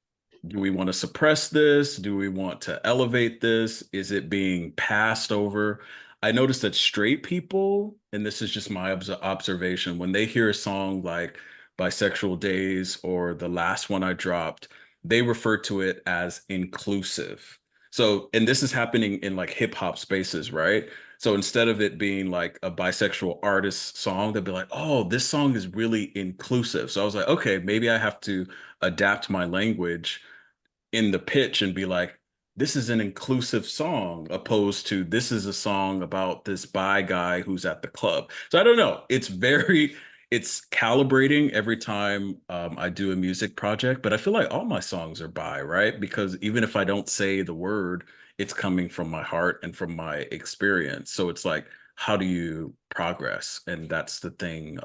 C: do we want to suppress this? Do we want to elevate this? Is it being passed over? I noticed that straight people, and this is just my observation, when they hear a song like Bisexual Days or the last one I dropped, they refer to it as inclusive. So, and this is happening in like hip hop spaces, right? So instead of it being like a bisexual artist song, they'll be like, oh, this song is really inclusive. So I was like, okay, maybe I have to adapt my language in the pitch and be like, this is an inclusive song, opposed to this is a song about this bi guy who's at the club. So I don't know. It's calibrating every time I do a music project, but I feel like all my songs are bi, right? Because even if I don't say the word, it's coming from my heart and from my experience. So it's like, how do you progress? And that's the thing.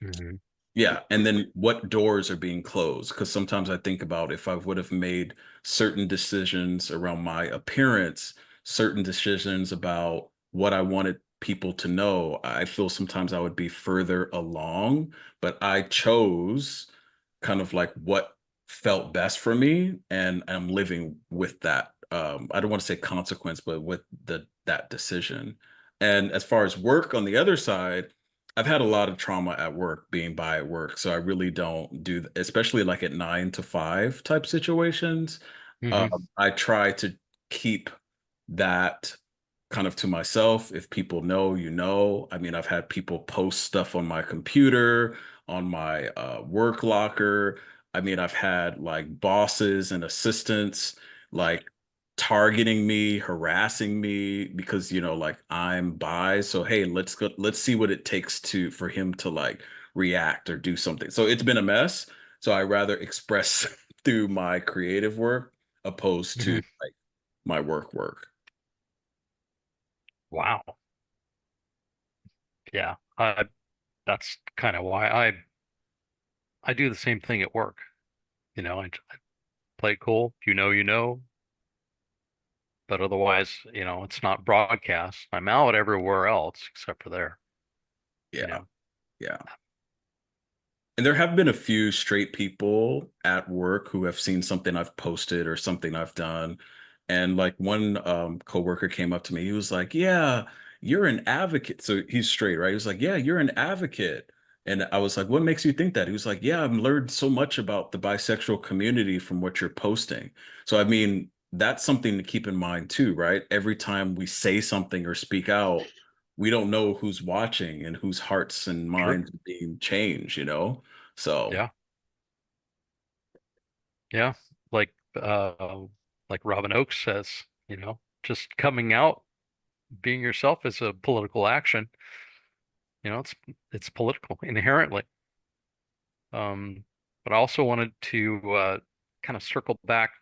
A: mhm,
C: Yeah, and then what doors are being closed? Because sometimes I think about if I would have made certain decisions around my appearance, certain decisions about what I wanted people to know, I feel sometimes I would be further along, but I chose kind of like what felt best for me, and I'm living with that. I don't want to say consequence, but with that decision. And as far as work on the other side, I've had a lot of trauma at work, being bi at work, so I really don't do, especially like at 9 to 5 type situations.
A: mhm,
C: I try to keep that kind of to myself. If people know, you know. I mean, I've had people post stuff on my computer, on my work locker. I mean, I've had like bosses and assistants like targeting me, harassing me because like I'm bi. So hey, let's see what it takes to for him to like react or do something. So it's been a mess. So I rather express through my creative work opposed to
A: mhm.
C: like my work.
A: Wow. Yeah. That's kind of why I do the same thing at work. I play it cool. If you know, you know. But otherwise, it's not broadcast. I'm out everywhere else except for there, you
C: Yeah,
A: know.
C: yeah. And there have been a few straight people at work who have seen something I've posted or something I've done. And like one coworker came up to me, he was like, "Yeah, you're an advocate." So he's straight, right? He was like, "Yeah, you're an advocate." And I was like, "What makes you think that?" He was like, "Yeah, I've learned so much about the bisexual community from what you're posting." So I mean, that's something to keep in mind too, right? Every time we say something or speak out, we don't know who's watching and whose hearts and
A: Sure.
C: minds are being changed. So
A: Yeah. Yeah. Like like Robin Oakes says, just coming out, being yourself is a political action. It's political inherently. Um, but I also wanted to kind of circle back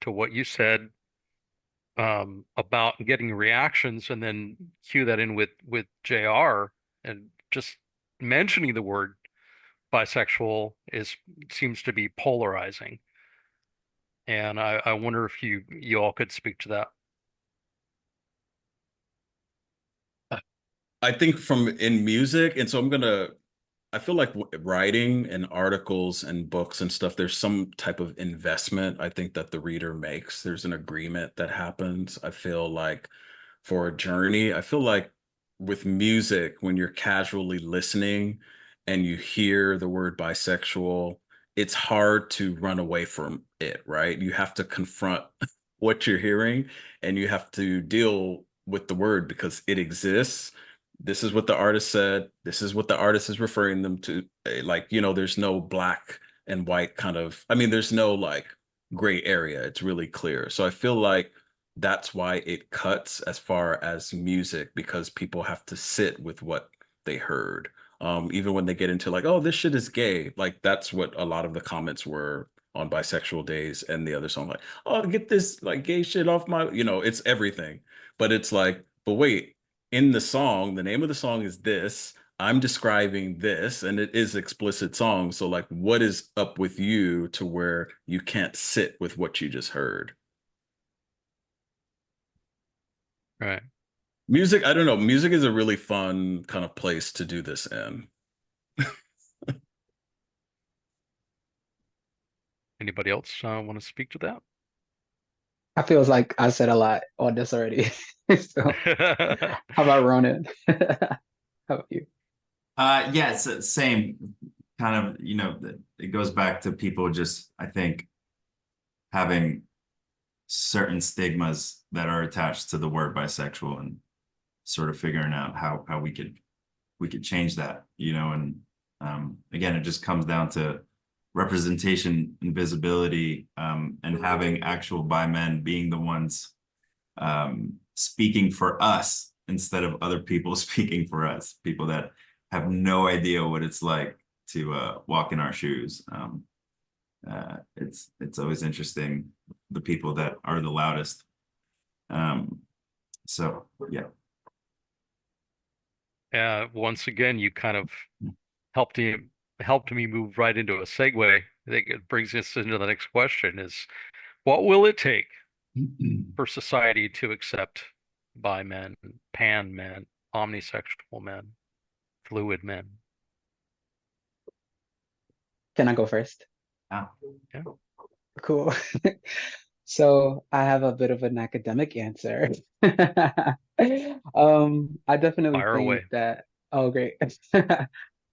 A: to what you said about getting reactions and then cue that in with JR and just mentioning the word bisexual is seems to be polarizing. And I wonder if you all could speak to that.
C: I think from in music, and so I feel like writing and articles and books and stuff, there's some type of investment I think that the reader makes. There's an agreement that happens. I feel like for a journey, I feel like with music, when you're casually listening and you hear the word bisexual, it's hard to run away from it, right? You have to confront what you're hearing and you have to deal with the word because it exists. This is what the artist said. This is what the artist is referring them to. Like, there's no black and white kind of, I mean, there's no like gray area. It's really clear. So I feel like that's why it cuts as far as music because people have to sit with what they heard. Even when they get into like, oh, this shit is gay. Like that's what a lot of the comments were on Bisexual Days and the other song, like, oh, get this like gay shit off my, it's everything. But it's like, but wait, in the song, the name of the song is this. I'm describing this, and it is explicit song. So, like, what is up with you to where you can't sit with what you just heard?
A: Right.
C: Music, I don't know. Music is a really fun kind of place to do this in.
A: Anybody else want to speak to that?
B: I feels like I said a lot on this already. So how about Ronan? How about you?
D: Yeah, it's the same kind of, it goes back to people just, I think, having certain stigmas that are attached to the word bisexual and sort of figuring out how we could change that, and again, it just comes down to representation and visibility, and having actual bi men being the ones speaking for us instead of other people speaking for us, people that have no idea what it's like to walk in our shoes. It's always interesting, the people that are the loudest. So yeah.
A: Once again, you kind of helped me move right into a segue. I think it brings us into the next question is what will it take for society to accept bi men, pan men, omnisexual men, fluid men?
B: Can I go first?
D: Yeah.
A: Yeah.
B: Cool. So I have a bit of an academic answer. I definitely
A: Fire
B: think
A: away.
B: that, oh, great.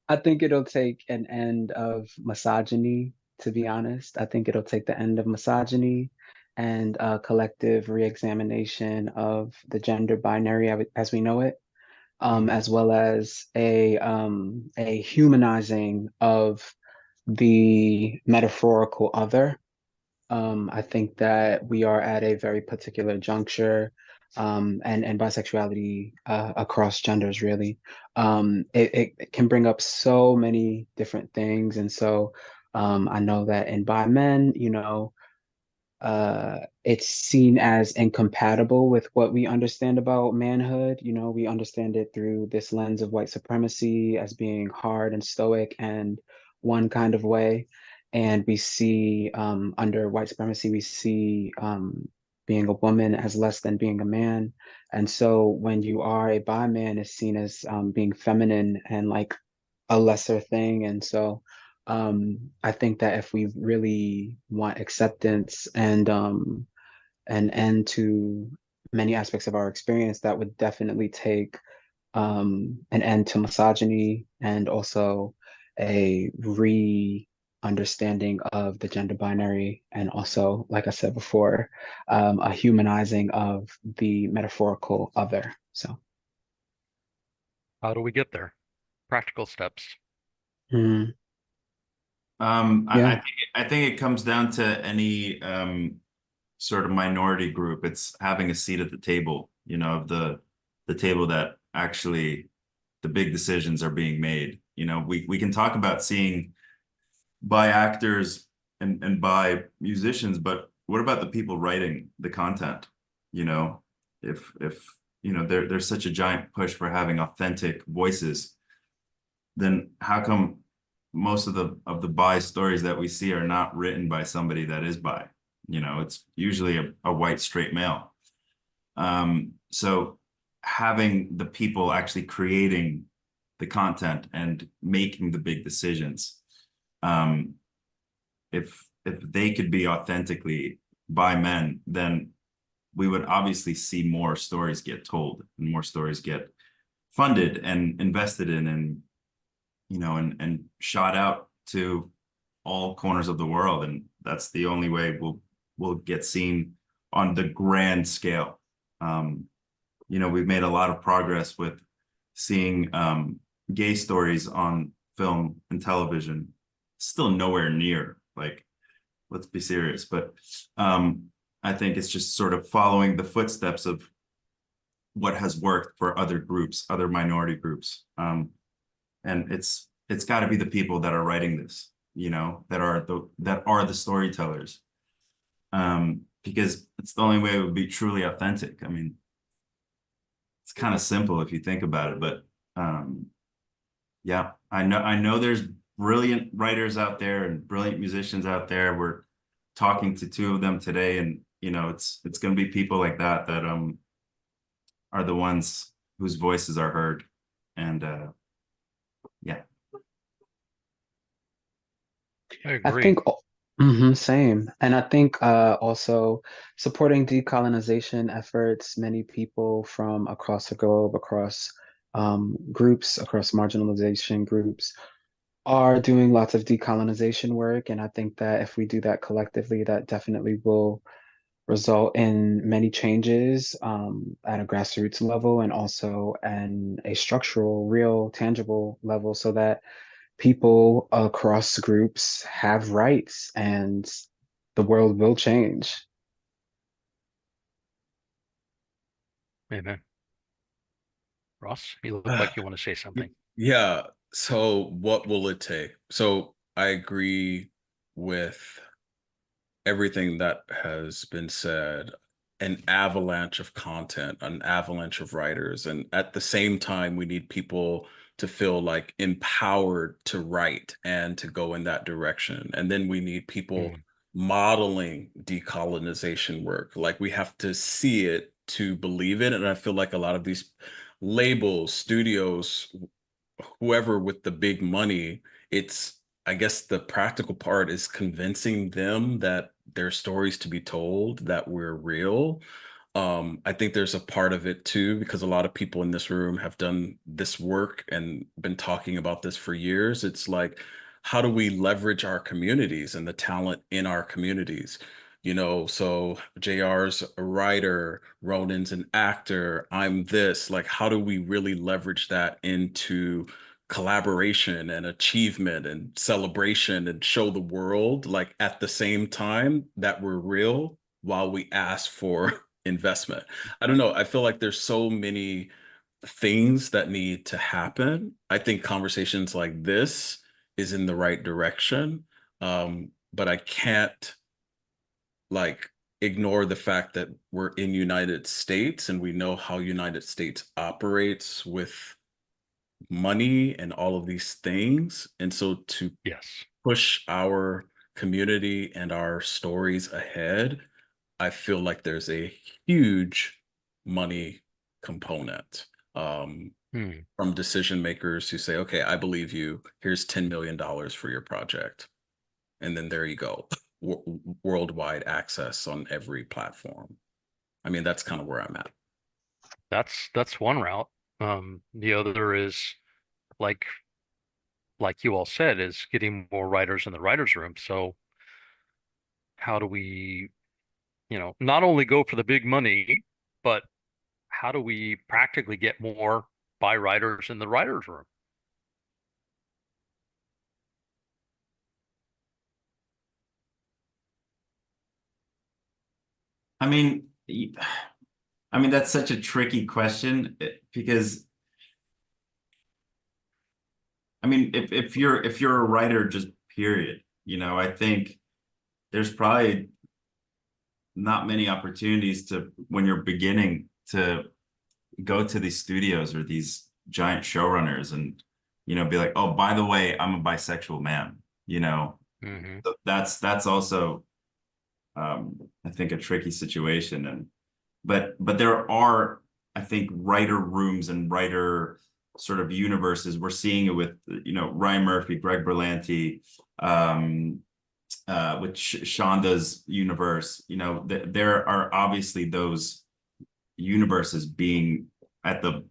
B: I think it'll take an end of misogyny, to be honest. I think it'll take the end of misogyny and a collective reexamination of the gender binary as we know it, as well as a humanizing of the metaphorical other. I think that we are at a very particular juncture, and bisexuality across genders really. It can bring up so many different things, and so I know that in bi men, it's seen as incompatible with what we understand about manhood. We understand it through this lens of white supremacy as being hard and stoic and one kind of way. And we see under white supremacy, we see being a woman as less than being a man. And so when you are a bi man, it's seen as being feminine and like a lesser thing. And so I think that if we really want acceptance and an end to many aspects of our experience, that would definitely take an end to misogyny and also a re-understanding of the gender binary, and also, like I said before, a humanizing of the metaphorical other. So,
A: How do we get there? Practical steps.
B: mm,
D: I
B: yeah.
D: think it comes down to any sort of minority group. It's having a seat at the table, of the table that actually the big decisions are being made. We can talk about seeing by actors and by musicians, but what about the people writing the content? If there's such a giant push for having authentic voices, then how come most of the bi stories that we see are not written by somebody that is bi? You know, it's usually a white straight male. So having the people actually creating the content and making the big decisions, if they could be authentically by men, then we would obviously see more stories get told and more stories get funded and invested in, and you know, and shot out to all corners of the world. And that's the only way we'll get seen on the grand scale. You know, we've made a lot of progress with seeing gay stories on film and television. Still nowhere near, like, let's be serious. But I think it's just sort of following the footsteps of what has worked for other groups, other minority groups. And it's got to be the people that are writing this, you know, that are the storytellers. Because it's the only way it would be truly authentic. I mean, it's kind of simple if you think about it, but yeah, I know there's brilliant writers out there and brilliant musicians out there. We're talking to two of them today, and you know, it's going to be people like that are the ones whose voices are heard. And yeah.
A: I
B: I
A: agree.
B: think, same. And I think also supporting decolonization efforts, many people from across the globe, across groups, across marginalization groups, are doing lots of decolonization work. And I think that if we do that collectively, that definitely will result in many changes at a grassroots level and also in a structural, real, tangible level so that people across groups have rights and the world will change.
A: Amen. Ross, you look like you want to say something.
C: Yeah. So what will it take? So I agree with everything that has been said. An avalanche of content, an avalanche of writers. And at the same time, we need people to feel like empowered to write and to go in that direction. And then we need people modeling decolonization work. Like we have to see it to believe it. And I feel like a lot of these labels, studios, whoever with the big money, it's, I guess the practical part is convincing them that their stories to be told, that we're real. I think there's a part of it too, because a lot of people in this room have done this work and been talking about this for years. It's like, how do we leverage our communities and the talent in our communities? You know, so JR's a writer, Ronan's an actor, I'm this. Like, how do we really leverage that into collaboration and achievement and celebration and show the world, like at the same time that we're real while we ask for investment? I don't know. I feel like there's so many things that need to happen. I think conversations like this is in the right direction. But I can't like ignore the fact that we're in United States and we know how United States operates with money and all of these things. And so to
A: Yes.
C: push our community and our stories ahead, I feel like there's a huge money component from decision makers who say, okay, I believe you. Here's $10 million for your project. And then there you go. Worldwide access on every platform. I mean, that's kind of where I'm at.
A: That's one route. The other is like you all said, is getting more writers in the writers' room. So how do we, not only go for the big money, but how do we practically get more by writers in the writers' room?
D: I mean, that's such a tricky question because I mean, if you're a writer, just period, you know, I think there's probably not many opportunities to, when you're beginning, to go to these studios or these giant showrunners and, you know, be like, oh, by the way, I'm a bisexual man, you know.
A: Mm-hmm.
D: So that's also I think a tricky situation. And but there are, I think, writer rooms and writer sort of universes. We're seeing it with, you know, Ryan Murphy, Greg Berlanti, with Shonda's universe. You know, there are obviously those universes being at the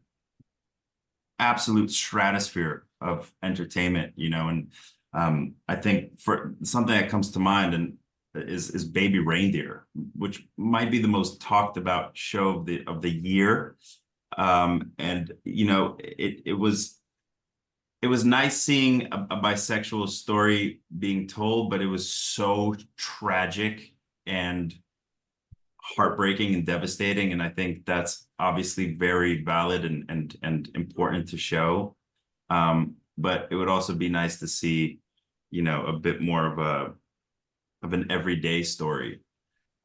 D: absolute stratosphere of entertainment, you know. And I think for something that comes to mind and is Baby Reindeer, which might be the most talked about show of the year. And you know, it was nice seeing a bisexual story being told, but it was so tragic and heartbreaking and devastating. And I think that's obviously very valid and important to show. But it would also be nice to see, you know, a bit more of an everyday story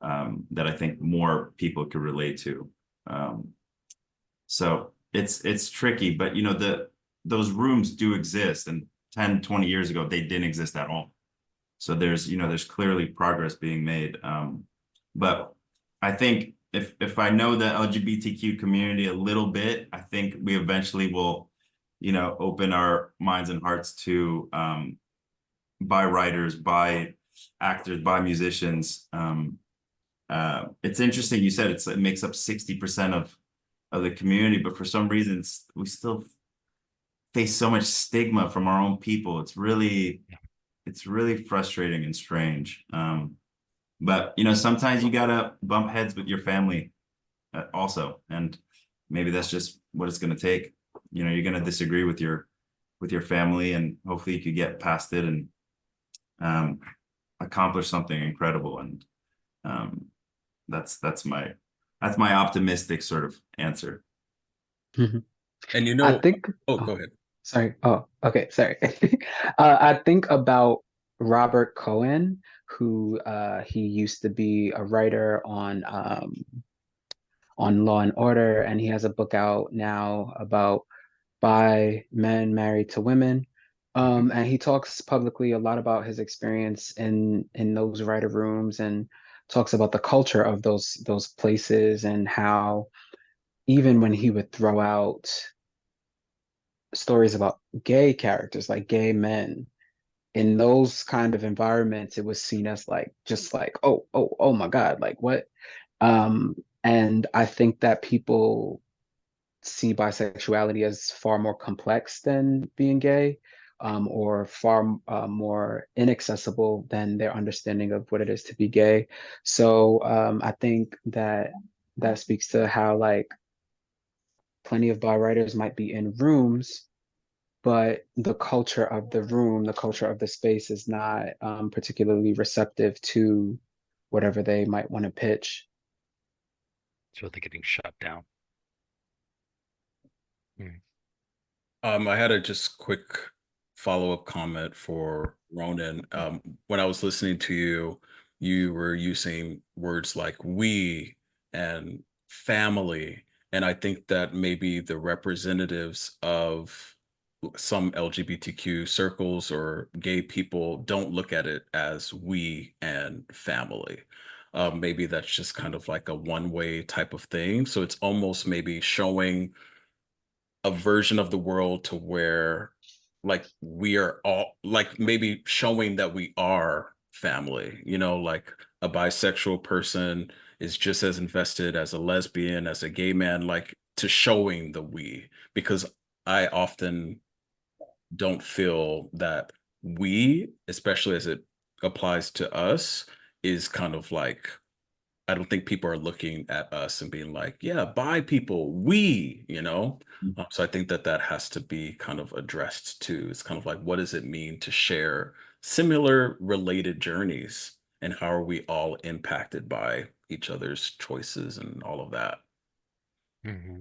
D: that I think more people could relate to. So it's tricky, but you know, those rooms do exist, and 10, 20 years ago, they didn't exist at all. So there's, you know, there's clearly progress being made. But I think if I know the LGBTQ community a little bit, I think we eventually will, you know, open our minds and hearts to by writers, by actors, by musicians. It's interesting, you said it makes up 60% of the community, but for some reason we still face so much stigma from our own people. It's really frustrating and strange. But you know, sometimes you gotta bump heads with your family also, and maybe that's just what it's gonna take. You know, you're gonna disagree with your family, and hopefully you could get past it and accomplish something incredible. And that's my optimistic sort of answer.
B: Mhm.
C: And you
B: I
C: know,
B: think,
C: oh,
B: oh,
C: go ahead.
B: sorry. Oh, okay, sorry. I think about Robert Cohen, who he used to be a writer on Law and Order, and he has a book out now about bi men married to women. And he talks publicly a lot about his experience in those writer rooms, and talks about the culture of those places, and how even when he would throw out stories about gay characters, like gay men, in those kind of environments, it was seen as like just like, oh my God, like what? And I think that people see bisexuality as far more complex than being gay, or far more inaccessible than their understanding of what it is to be gay. So I think that that speaks to how like plenty of bi writers might be in rooms, but the culture of the room, the culture of the space is not particularly receptive to whatever they might want to pitch.
A: So they're getting shut down.
C: I had a just quick follow-up comment for Ronan. When I was listening to you, you were using words like we and family, and I think that maybe the representatives of some LGBTQ circles or gay people don't look at it as we and family. Maybe that's just kind of like a one-way type of thing. So it's almost maybe showing a version of the world to where like we are all like maybe showing that we are family, you know, like a bisexual person is just as invested as a lesbian, as a gay man, like to showing the we, because I often don't feel that we, especially as it applies to us, is kind of like I don't think people are looking at us and being like, yeah, bi people, we, you know? So I think that that has to be kind of addressed too. It's kind of like, what does it mean to share similar related journeys? And how are we all impacted by each other's choices and all of that?
A: Mm-hmm.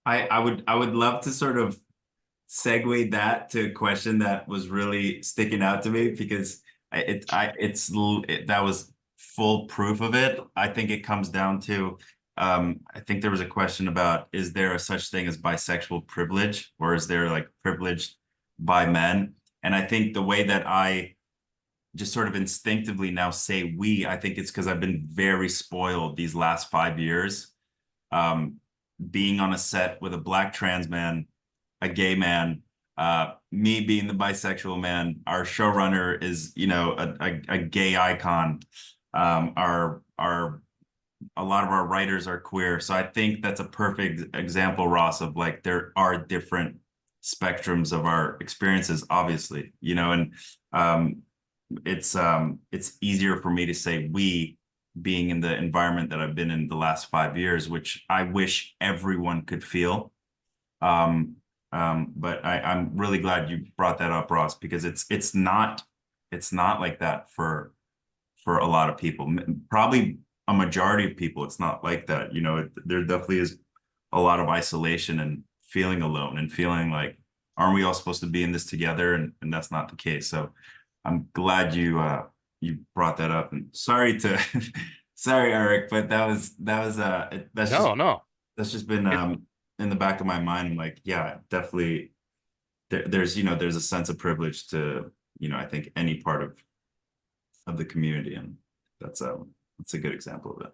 D: I would love to sort of segue that to a question that was really sticking out to me, because that was full proof of it. I think it comes down to I think there was a question about, is there a such thing as bisexual privilege, or is there like privileged by men? And I think the way that I just sort of instinctively now say we. I think it's because I've been very spoiled these last 5 years. Being on a set with a Black trans man, a gay man, me being the bisexual man, our showrunner is, you know, a gay icon. Our a lot of our writers are queer. So I think that's a perfect example, Ross, of like there are different spectrums of our experiences, obviously, you know, and it's easier for me to say we, being in the environment that I've been in the last 5 years, which I wish everyone could feel. But I'm really glad you brought that up, Ross, because it's not like that for a lot of people. Probably a majority of people, it's not like that. You know, there definitely is a lot of isolation and feeling alone and feeling like, aren't we all supposed to be in this together? And that's not the case. So I'm glad you brought that up. And sorry to sorry, Eric, but that's just been in the back of my mind. I'm like, yeah, definitely there's a sense of privilege to, I think any part of the community, and that's a good example of it.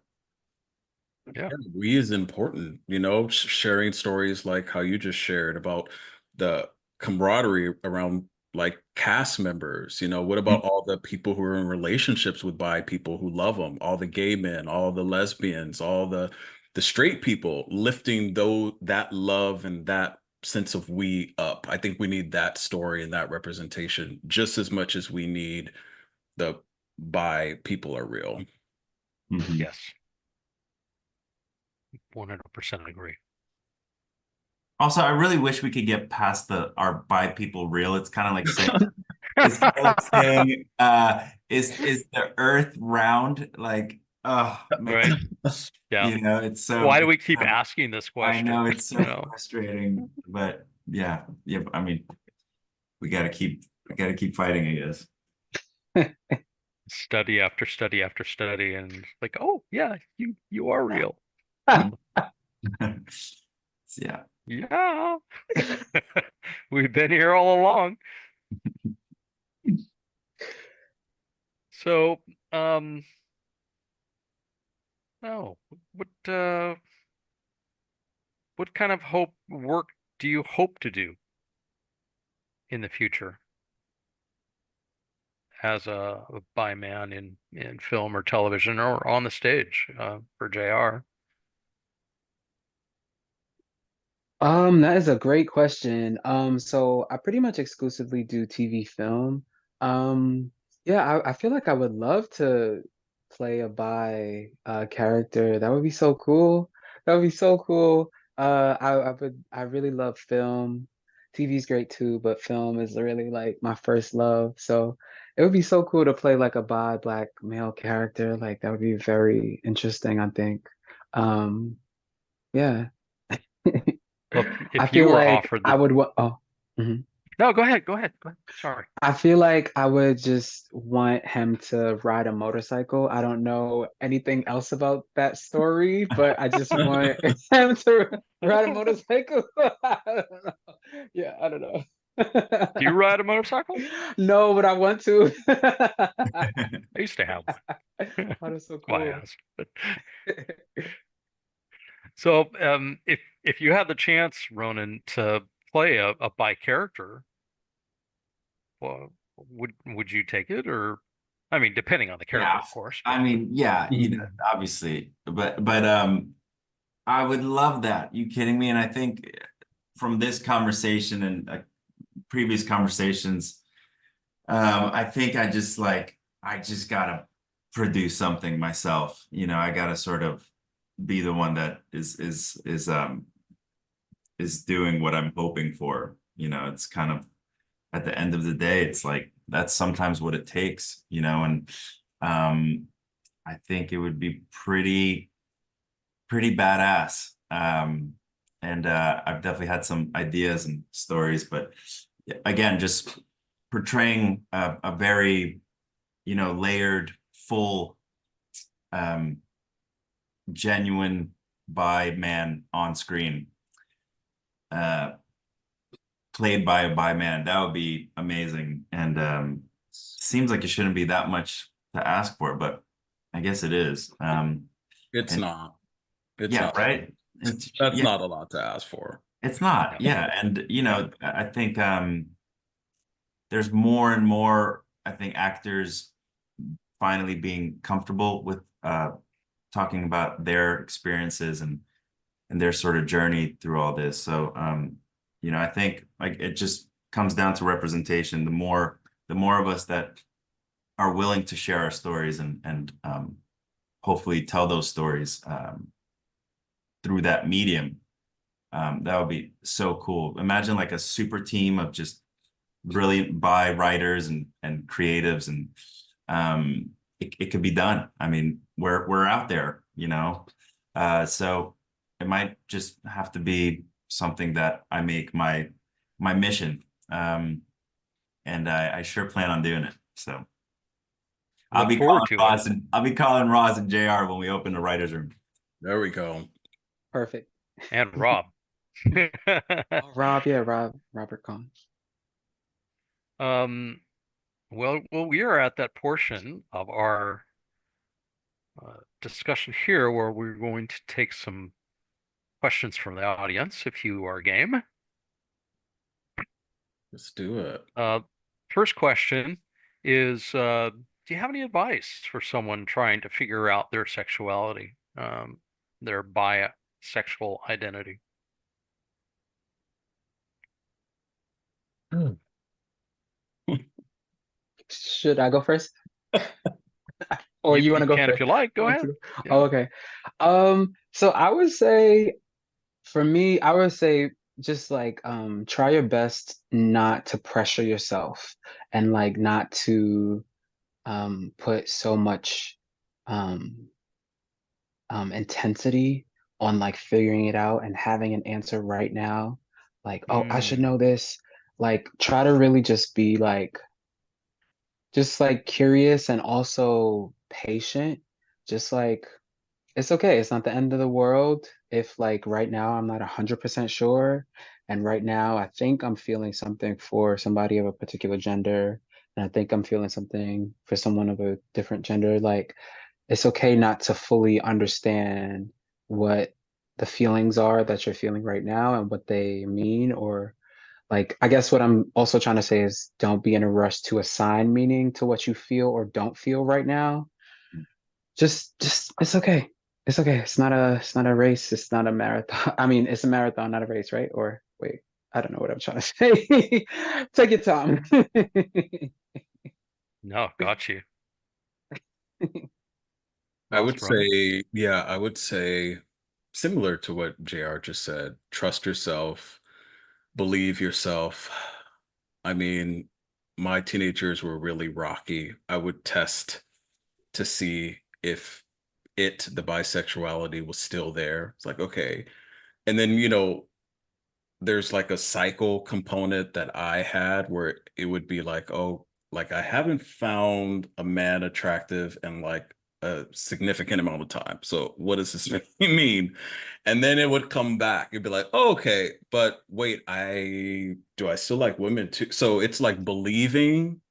A: Yeah,
C: we is important, sharing stories like how you just shared about the camaraderie around like cast members. What about all the people who are in relationships with bi people who love them, all the gay men, all the lesbians, all the straight people lifting that love and that sense of we up. I think we need that story and that representation just as much as we need the bi people are real.
A: yes, 100% agree.
D: Also, I really wish we could get past our bi people real. It's kind of like saying it's kind of like saying is the earth round? Like, oh man,
A: Right. Yeah.
D: it's so
A: Why do we keep asking this question?
D: I know it's so frustrating, but yeah. I mean, we gotta keep fighting, I guess.
A: Study after study after study, and like, oh yeah, you are real.
D: Yeah.
A: Yeah. We've been here all along. So, no, what kind of work do you hope to do in the future as a bi man in film or television or on the stage for JR?
B: That is a great question. So I pretty much exclusively do TV film. Yeah, I feel like I would love to play a bi character. That would be so cool. That would be so cool. I really love film. TV's great too, but film is really like my first love. So it would be so cool to play like a bi black male character. Like that would be very interesting, I think. Yeah.
A: Well,
B: I
A: if you
B: feel
A: were
B: like
A: offered
B: I
A: the
B: would want, oh, mhm.
A: No, go ahead, go ahead, go ahead. Sorry.
B: I feel like I would just want him to ride a motorcycle. I don't know anything else about that story, but I just want him to ride a motorcycle. I don't know. Yeah, I don't know.
A: Do you ride a motorcycle?
B: No, but I want to.
A: I used to have one.
B: Oh, that's so
A: Why I
B: cool.
A: asked. But so, if you had the chance, Ronan, to play a bi character, well, would you take it, or I mean, depending on the character,
D: Yeah.
A: of course.
D: I mean, yeah,
B: Mhm.
D: obviously, but I would love that. You kidding me? And I think from this conversation and previous conversations, I think I just gotta produce something myself. I gotta sort of be the one that is doing what I'm hoping for. It's kind of at the end of the day, it's like that's sometimes what it takes, and I think it would be pretty badass. And I've definitely had some ideas and stories, but again, just portraying a very, layered, full, genuine bi man on screen, played by a bi man, that would be amazing. And seems like it shouldn't be that much to ask for, but I guess it is.
C: It's
D: And
C: not. It's
D: yeah,
C: not.
D: right. It's
C: That's
D: yeah,
C: not a lot to ask for.
D: it's not.
A: No.
D: Yeah, and I think there's more and more, I think, actors finally being comfortable with talking about their experiences and their sort of journey through all this. So I think like it just comes down to representation. The more of us that are willing to share our stories and hopefully tell those stories through that medium, that would be so cool. Imagine like a super team of just brilliant bi writers and creatives, and it could be done. I mean, we're out there, so it might just have to be something that I make my mission, and I sure plan on doing it. So I'll
A: Look
D: be
A: forward
D: calling
A: to it.
D: Roz and I'll be calling Roz and JR when we open the writers' room.
C: There we go.
B: Perfect.
A: And Rob.
B: Oh, Rob, yeah, Robert Cohen.
A: Well, we are at that portion of our discussion here where we're going to take some questions from the audience, if you are game.
C: Let's do it.
A: First question is, do you have any advice for someone trying to figure out their sexuality, their bisexual identity?
B: Should I go first? Or
A: You
B: you want
A: you
B: to go
A: can if
B: first?
A: you like.
B: You
A: Go
B: want
A: ahead.
B: to?
A: Yeah.
B: Oh, okay. So I would say for me, I would say just like try your best not to pressure yourself and like not to put so much um intensity on like figuring it out and having an answer right now. Like, oh, I should
A: Mm,
B: know this. Like try to really just like curious and also patient. Just like it's okay. It's not the end of the world if like right now I'm not 100% sure. And right now I think I'm feeling something for somebody of a particular gender. And I think I'm feeling something for someone of a different gender. Like it's okay not to fully understand what the feelings are that you're feeling right now and what they mean, or like I guess what I'm also trying to say is don't be in a rush to assign meaning to what you feel or don't feel right now. Just it's okay. It's okay. It's not a race. It's not a marathon. I mean, it's a marathon, not a race, right? Or wait, I don't know what I'm trying to say. Take your time.
A: no, got you.
C: I
A: Well,
C: would
A: Ronan.
C: say, yeah, I would say similar to what JR just said. Trust yourself, believe yourself. I mean, my teenagers were really rocky. I would test to see if the bisexuality was still there. It's like, okay. And then, there's like a cycle component that I had where it would be like, oh, like I haven't found a man attractive in like a significant amount of time. So what does this mean? And then it would come back. It'd be like, oh, okay, but wait, I still like women too? So it's like believing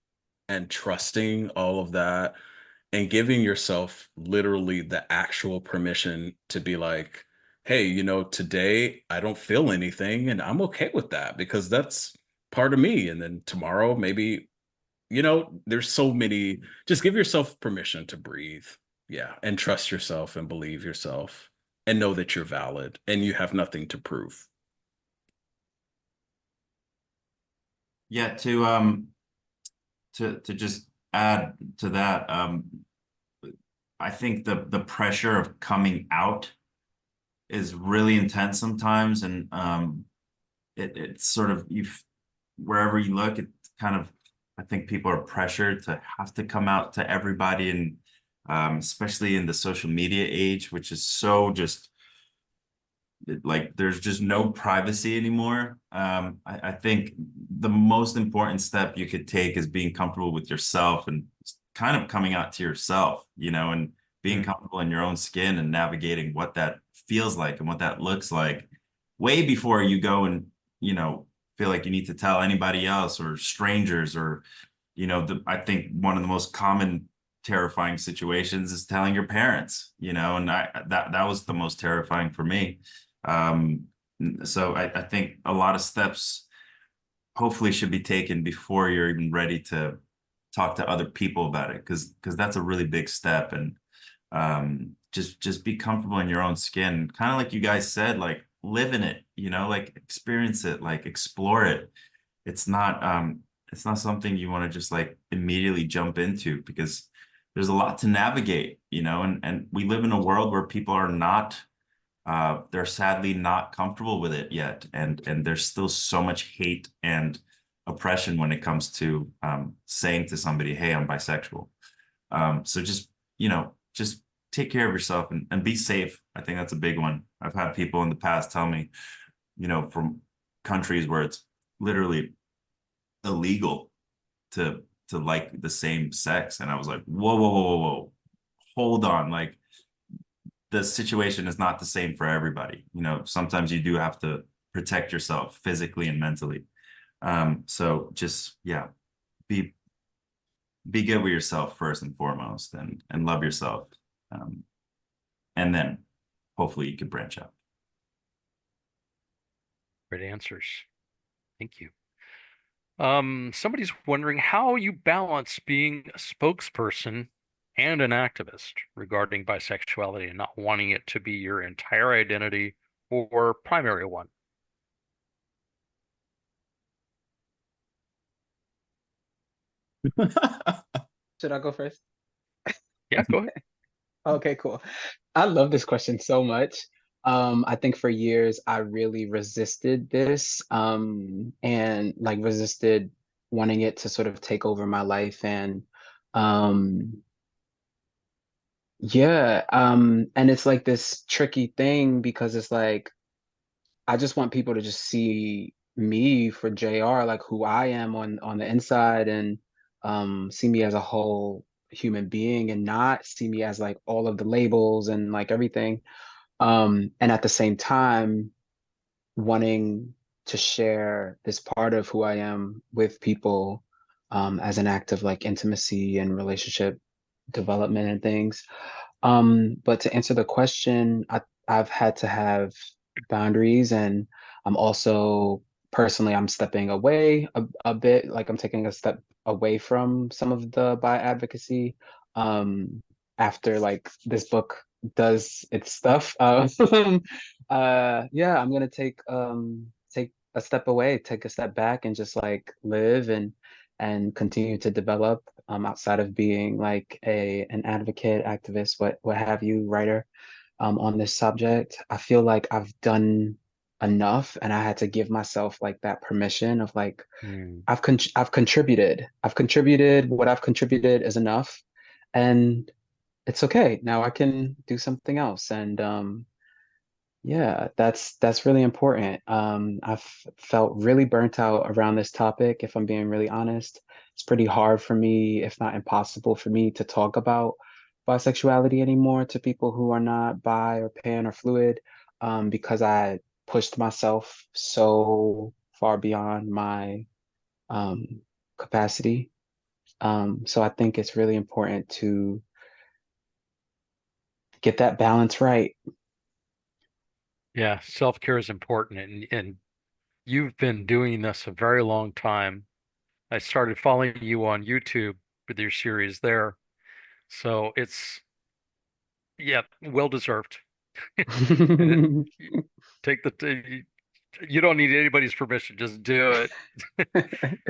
C: and trusting all of that and giving yourself literally the actual permission to be like, hey, today I don't feel anything and I'm okay with that because that's part of me. And then tomorrow, maybe, there's so many, just give yourself permission to breathe. Yeah. And trust yourself and believe yourself and know that you're valid and you have nothing to prove.
D: Yeah, to just add to that, I think the pressure of coming out is really intense sometimes, and it's sort of wherever you look, it kind of, I think people are pressured to have to come out to everybody, and especially in the social media age, which is so just like there's just no privacy anymore. I think the most important step you could take is being comfortable with yourself and kind of coming out to yourself, and being
A: Mm,
D: comfortable in your own skin and navigating what that feels like and what that looks like way before you go and, feel like you need to tell anybody else or strangers or, you know, I think one of the most common terrifying situations is telling your parents, you know, and that was the most terrifying for me. So I think a lot of steps hopefully should be taken before you're even ready to talk to other people about it, because that's a really big step. And just be comfortable in your own skin, kind of like you guys said, like live in it, you know, like experience it, like explore it. It's not something you want to just like immediately jump into, because there's a lot to navigate, you know, and we live in a world where people are not they're sadly not comfortable with it yet, and there's still so much hate and oppression when it comes to saying to somebody, hey, I'm bisexual. So just, you know, just take care of yourself and be safe. I think that's a big one. I've had people in the past tell me, you know, from countries where it's literally illegal to like the same sex, and I was like, whoa, whoa, whoa, whoa, whoa, hold on, like the situation is not the same for everybody. You know, sometimes you do have to protect yourself physically and mentally. So just, yeah, be good with yourself first and foremost, and love yourself. And then hopefully you can branch out.
A: Great answers. Thank you. Somebody's wondering how you balance being a spokesperson and an activist regarding bisexuality and not wanting it to be your entire identity or primary one.
B: Should I go first?
A: Yeah, go ahead.
B: Okay, cool. I love this question so much. I think for years I really resisted this, and like resisted wanting it to sort of take over my life. And um, yeah, and it's like this tricky thing because it's like I just want people to just see me for JR, like who I am on the inside, and see me as a whole human being, and not see me as like all of the labels and like everything. And at the same time, wanting to share this part of who I am with people, as an act of like intimacy and relationship development and things. But to answer the question, I've had to have boundaries, and I'm also personally I'm stepping away a bit, like I'm taking a step away from some of the bi advocacy, after like this book does its stuff. Yeah, I'm gonna take a step away, take a step back, and just like live and continue to develop, outside of being like an advocate, activist, what have you, writer, on this subject. I feel like I've done enough, and I had to give myself like that permission of like
A: Hmm.
B: I've contributed. I've contributed. What I've contributed is enough, and it's okay. Now I can do something else. And yeah, that's really important. I've felt really burnt out around this topic, if I'm being really honest. It's pretty hard for me, if not impossible for me, to talk about bisexuality anymore to people who are not bi or pan or fluid, because I pushed myself so far beyond my um, capacity. So I think it's really important to get that balance right.
A: Yeah, self-care is important, and you've been doing this a very long time. I started following you on YouTube with your series there. So it's, yeah, well deserved. And you take you don't need anybody's permission, just do it.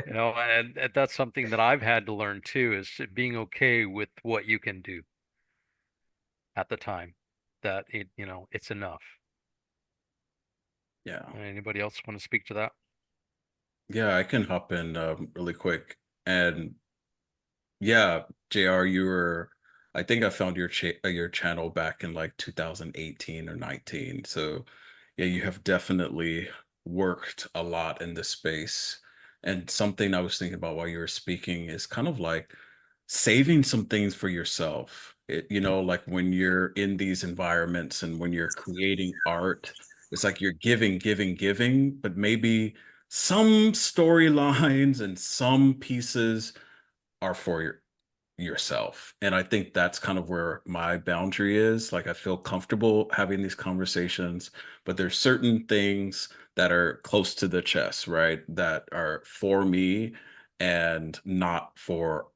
A: You know, and that's something that I've had to learn too, is being okay with what you can do at the time, that it's enough.
C: Yeah.
A: Anybody else want to speak to that?
C: Yeah, I can hop in really quick. And yeah, JR, I think I found your channel back in like 2018 or 19. So yeah, you have definitely worked a lot in this space. And something I was thinking about while you were speaking is kind of like saving some things for yourself. Like when you're in these environments and when you're creating art, it's like you're giving, giving, giving, but maybe some storylines and some pieces are for yourself. And I think that's kind of where my boundary is. Like I feel comfortable having these conversations, but there's certain things that are close to the chest, right? That are for me and not for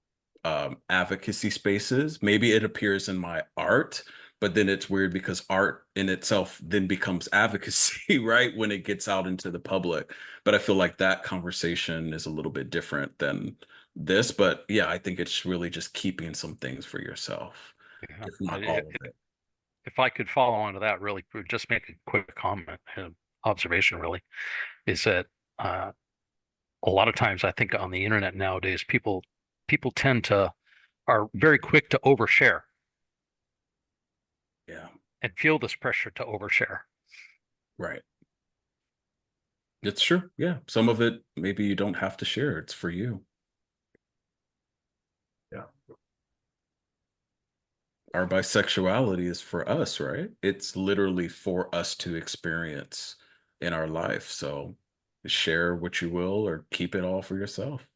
C: advocacy spaces. Maybe it appears in my art, but then it's weird because art in itself then becomes advocacy, right? When it gets out into the public. But I feel like that conversation is a little bit different than this, but yeah, I think it's really just keeping some things for yourself,
A: Yeah.
C: if not all of it.
A: If I could follow on to that really, just make a quick comment, observation really, is that a lot of times I think on the internet nowadays, people tend to are very quick to overshare
C: Yeah,
A: and feel this pressure to overshare.
C: right. It's true. Yeah. Some of it, maybe you don't have to share. It's for you.
D: Yeah.
C: Our bisexuality is for us, right? It's literally for us to experience in our life. So share what you will or keep it all for yourself.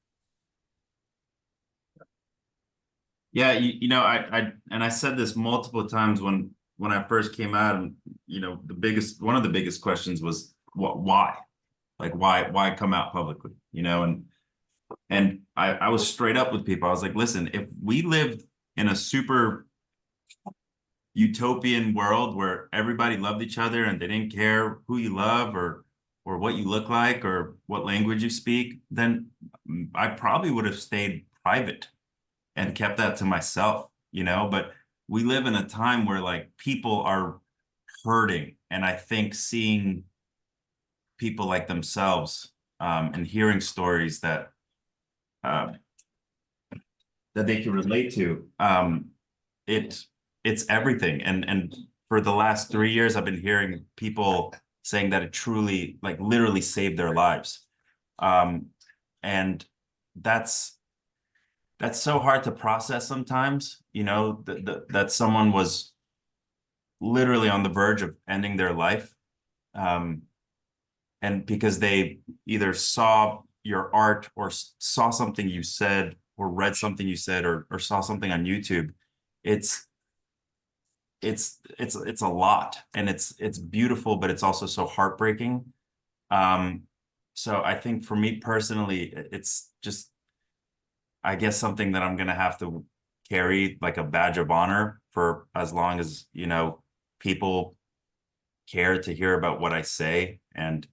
D: Yeah, I said this multiple times when I first came out, and one of the biggest questions was why? Like why come out publicly? And I was straight up with people. I was like, listen, if we lived in a super utopian world where everybody loved each other and they didn't care who you love or what you look like or what language you speak, then I probably would have stayed private and kept that to myself, but we live in a time where like people are hurting. And I think seeing people like themselves and hearing stories um, that they can relate to, it it's everything. And for the last 3 years, I've been hearing people saying that it truly, like literally saved their lives. Um, and that's so hard to process sometimes, that someone was literally on the verge of ending their life. Um, and because they either saw your art or saw something you said or read something you said or saw something on YouTube, it's it's a lot, and it's beautiful, but it's also so heartbreaking. Um, so I think for me personally, it's just, I guess, something that I'm gonna have to carry like a badge of honor for as long as, people care to hear about what I say. And,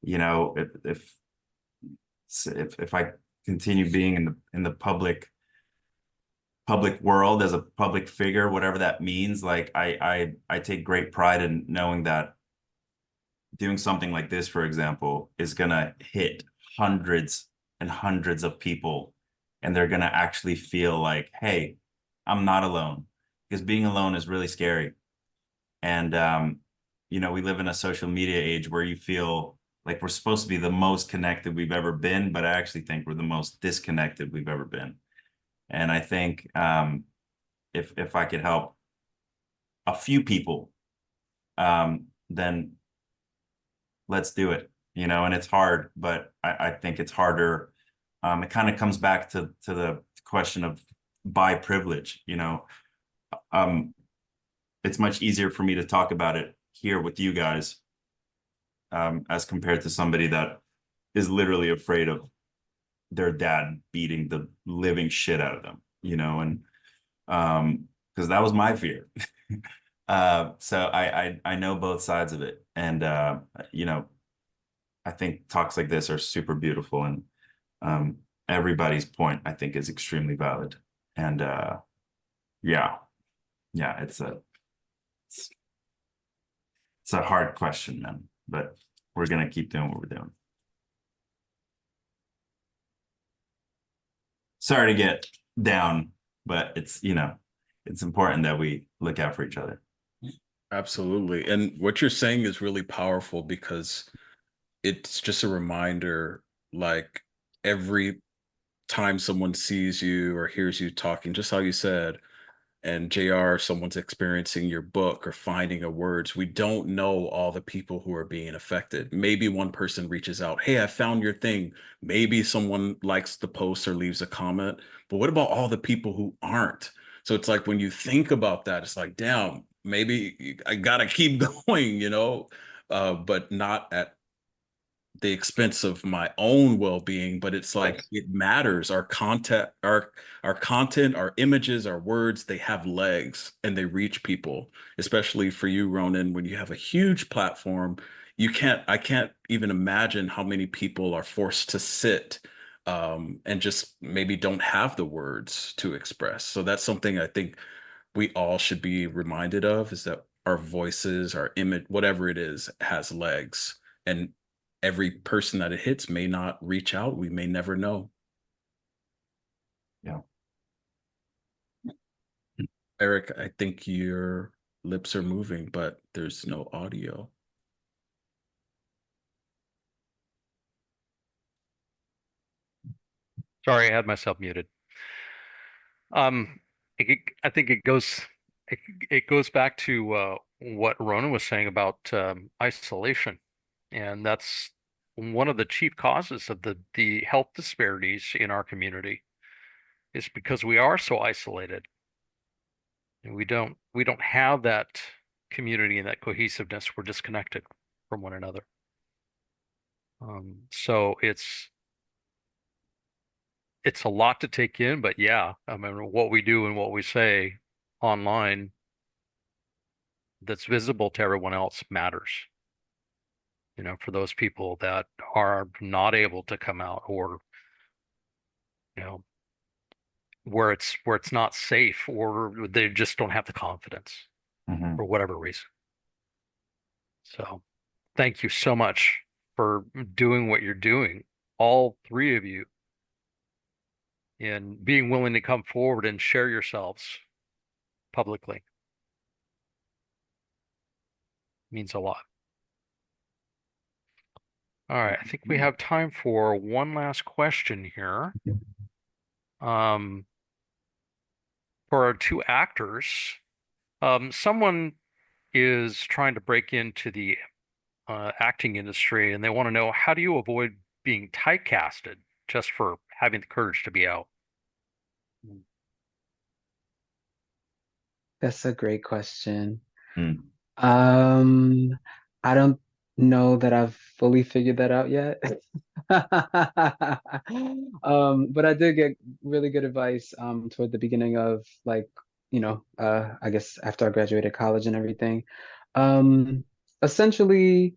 D: if I continue being in the public world as a public figure, whatever that means, like I take great pride in knowing that doing something like this, for example, is gonna hit hundreds and hundreds of people, and they're gonna actually feel like, hey, I'm not alone, because being alone is really scary. And we live in a social media age where you feel like we're supposed to be the most connected we've ever been, but I actually think we're the most disconnected we've ever been. And I think if I could help a few people, then let's do it. And it's hard, but I think it's harder. It kind of comes back to the question of bi privilege. Um, it's much easier for me to talk about it here with you guys, as compared to somebody that is literally afraid of their dad beating the living shit out of them, and because that was my fear. So I know both sides of it, and I think talks like this are super beautiful, and everybody's point, I think, is extremely valid. And yeah, yeah, it's, it's a hard question, man, but we're gonna keep doing what we're doing. Sorry to get down, but it's important that we look out for each other.
C: Absolutely. And what you're saying is really powerful because it's just a reminder, like every time someone sees you or hears you talking, just how you said, and JR, someone's experiencing your book or finding a words, we don't know all the people who are being affected. Maybe one person reaches out, hey, I found your thing. Maybe someone likes the post or leaves a comment, but what about all the people who aren't? So it's like when you think about that, it's like, damn, maybe I gotta keep going, but not at the expense of my own well-being. But it's like it matters. Our content, our images, our words, they have legs and they reach people, especially for you, Ronan, when you have a huge platform. I can't even imagine how many people are forced to sit and just maybe don't have the words to express. So that's something I think we all should be reminded of, is that our voices, our image, whatever it is, has legs. And every person that it hits may not reach out. We may never know.
D: Yeah.
C: Eric, I think your lips are moving, but there's no audio.
A: Sorry, I had myself muted. Um, I think it goes back to what Ronan was saying about isolation, and that's one of the chief causes of the health disparities in our community is because we are so isolated, and we don't have that community and that cohesiveness. We're disconnected from one another. So it's a lot to take in, but yeah, I mean, what we do and what we say online that's visible to everyone else matters. For those people that are not able to come out, or you know, where it's not safe, or they just don't have the confidence for whatever reason. So, thank you so much for doing what you're doing, all three of you, and being willing to come forward and share yourselves publicly. Means a lot. All right, I think we have time for one last question here. For our two actors, someone is trying to break into the acting industry, and they want to know, how do you avoid being typecasted just for having the courage to be out?
B: That's a great question.
D: Mm.
B: I don't know that I've fully figured that out yet. But I did get really good advice toward the beginning of, like, I guess after I graduated college and everything. Um, Essentially,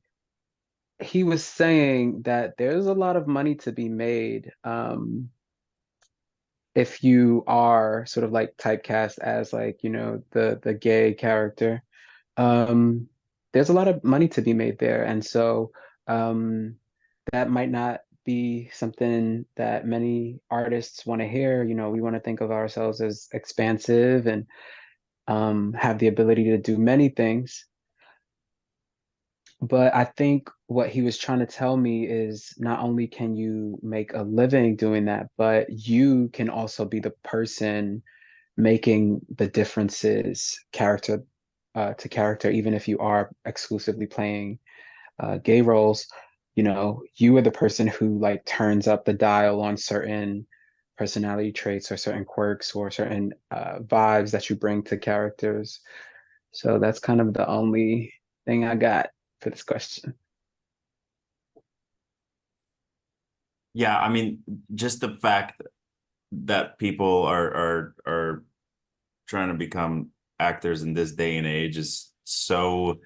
B: he was saying that there's a lot of money to be made if you are sort of like typecast as, like, the gay character. um, there's a lot of money to be made there. And so um, that might not be something that many artists want to hear. We want to think of ourselves as expansive and have the ability to do many things. But I think what he was trying to tell me is not only can you make a living doing that, but you can also be the person making the differences character to character, even if you are exclusively playing gay roles. You are the person who, like, turns up the dial on certain personality traits or certain quirks or certain vibes that you bring to characters. So that's kind of the only thing I got for this question.
D: Yeah, I mean, just the fact that people are trying to become actors in this day and age is so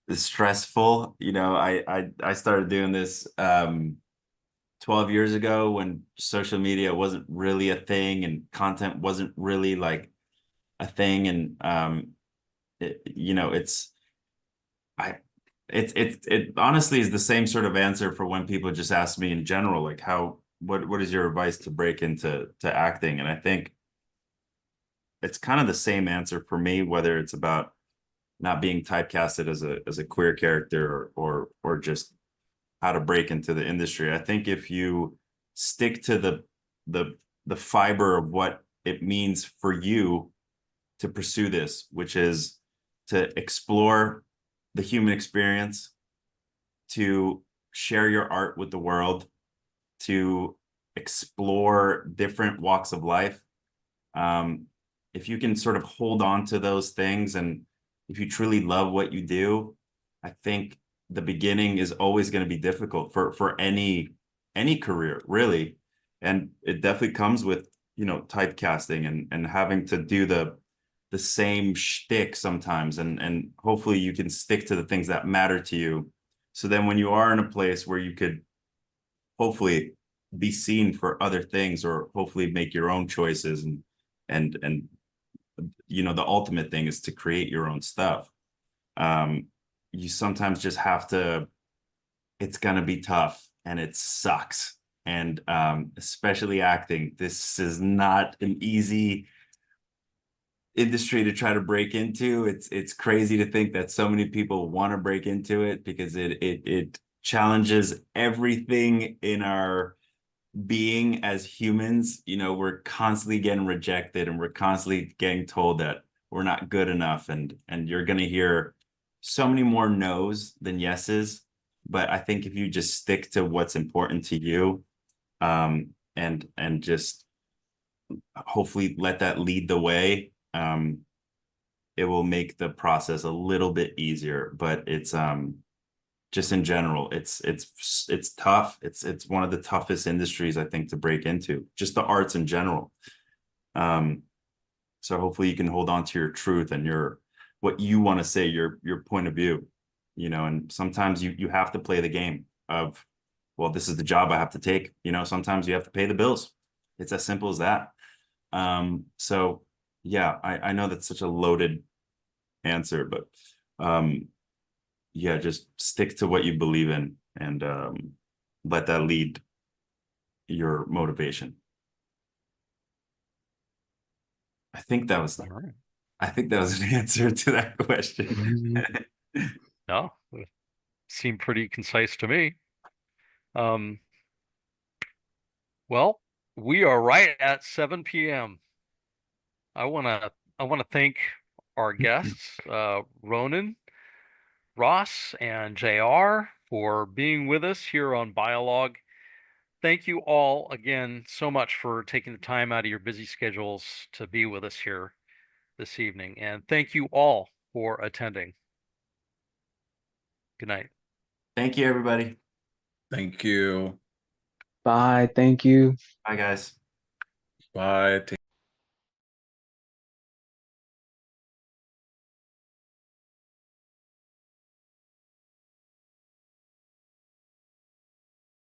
D: stressful. I started doing this 12 years ago when social media wasn't really a thing and content wasn't really like a thing. And it's it honestly is the same sort of answer for when people just ask me in general, like, what is your advice to break into acting? And I think it's kind of the same answer for me, whether it's about not being typecasted as a queer character, or just how to break into the industry. I think if you stick to the fiber of what it means for you, to pursue this, which is to explore the human experience, to share your art with the world, to explore different walks of life. If you can sort of hold on to those things, and if you truly love what you do, I think the beginning is always going to be difficult for any career, really. And it definitely comes with, you know, typecasting and having to do the same shtick sometimes, and hopefully you can stick to the things that matter to you. So then when you are in a place where you could hopefully be seen for other things, or hopefully make your own choices, and you know, the ultimate thing is to create your own stuff. You sometimes just have to, it's gonna be tough and it sucks. And especially acting, this is not an easy industry to try to break into. It's crazy to think that so many people want to break into it, because it challenges everything in our being as humans. You know, we're constantly getting rejected, and we're constantly getting told that we're not good enough, and you're going to hear so many more no's than yeses. But I think if you just stick to what's important to you, and just hopefully let that lead the way, it will make the process a little bit easier. But it's just in general, it's tough. It's one of the toughest industries, I think, to break into, just the arts in general. So hopefully you can hold on to your truth and what you want to say, your point of view, you know. And sometimes you have to play the game of, well, this is the job I have to take, you know. Sometimes you have to pay the bills. It's as simple as that. So yeah, I know that's such a loaded answer, but yeah, just stick to what you believe in, and let that lead your motivation. I think that was
A: All right.
D: I think that was an answer to that question.
A: No, it seemed pretty concise to me. Well, we are right at 7 p.m. I wanna thank our guests, Ronan, Ross, and JR, for being with us here on Bi-alogue. Thank you all again so much for taking the time out of your busy schedules to be with us here this evening. And thank you all for attending. Good night.
D: Thank you, everybody.
C: Thank you.
B: Bye. Thank you.
D: Bye, guys.
C: Bye.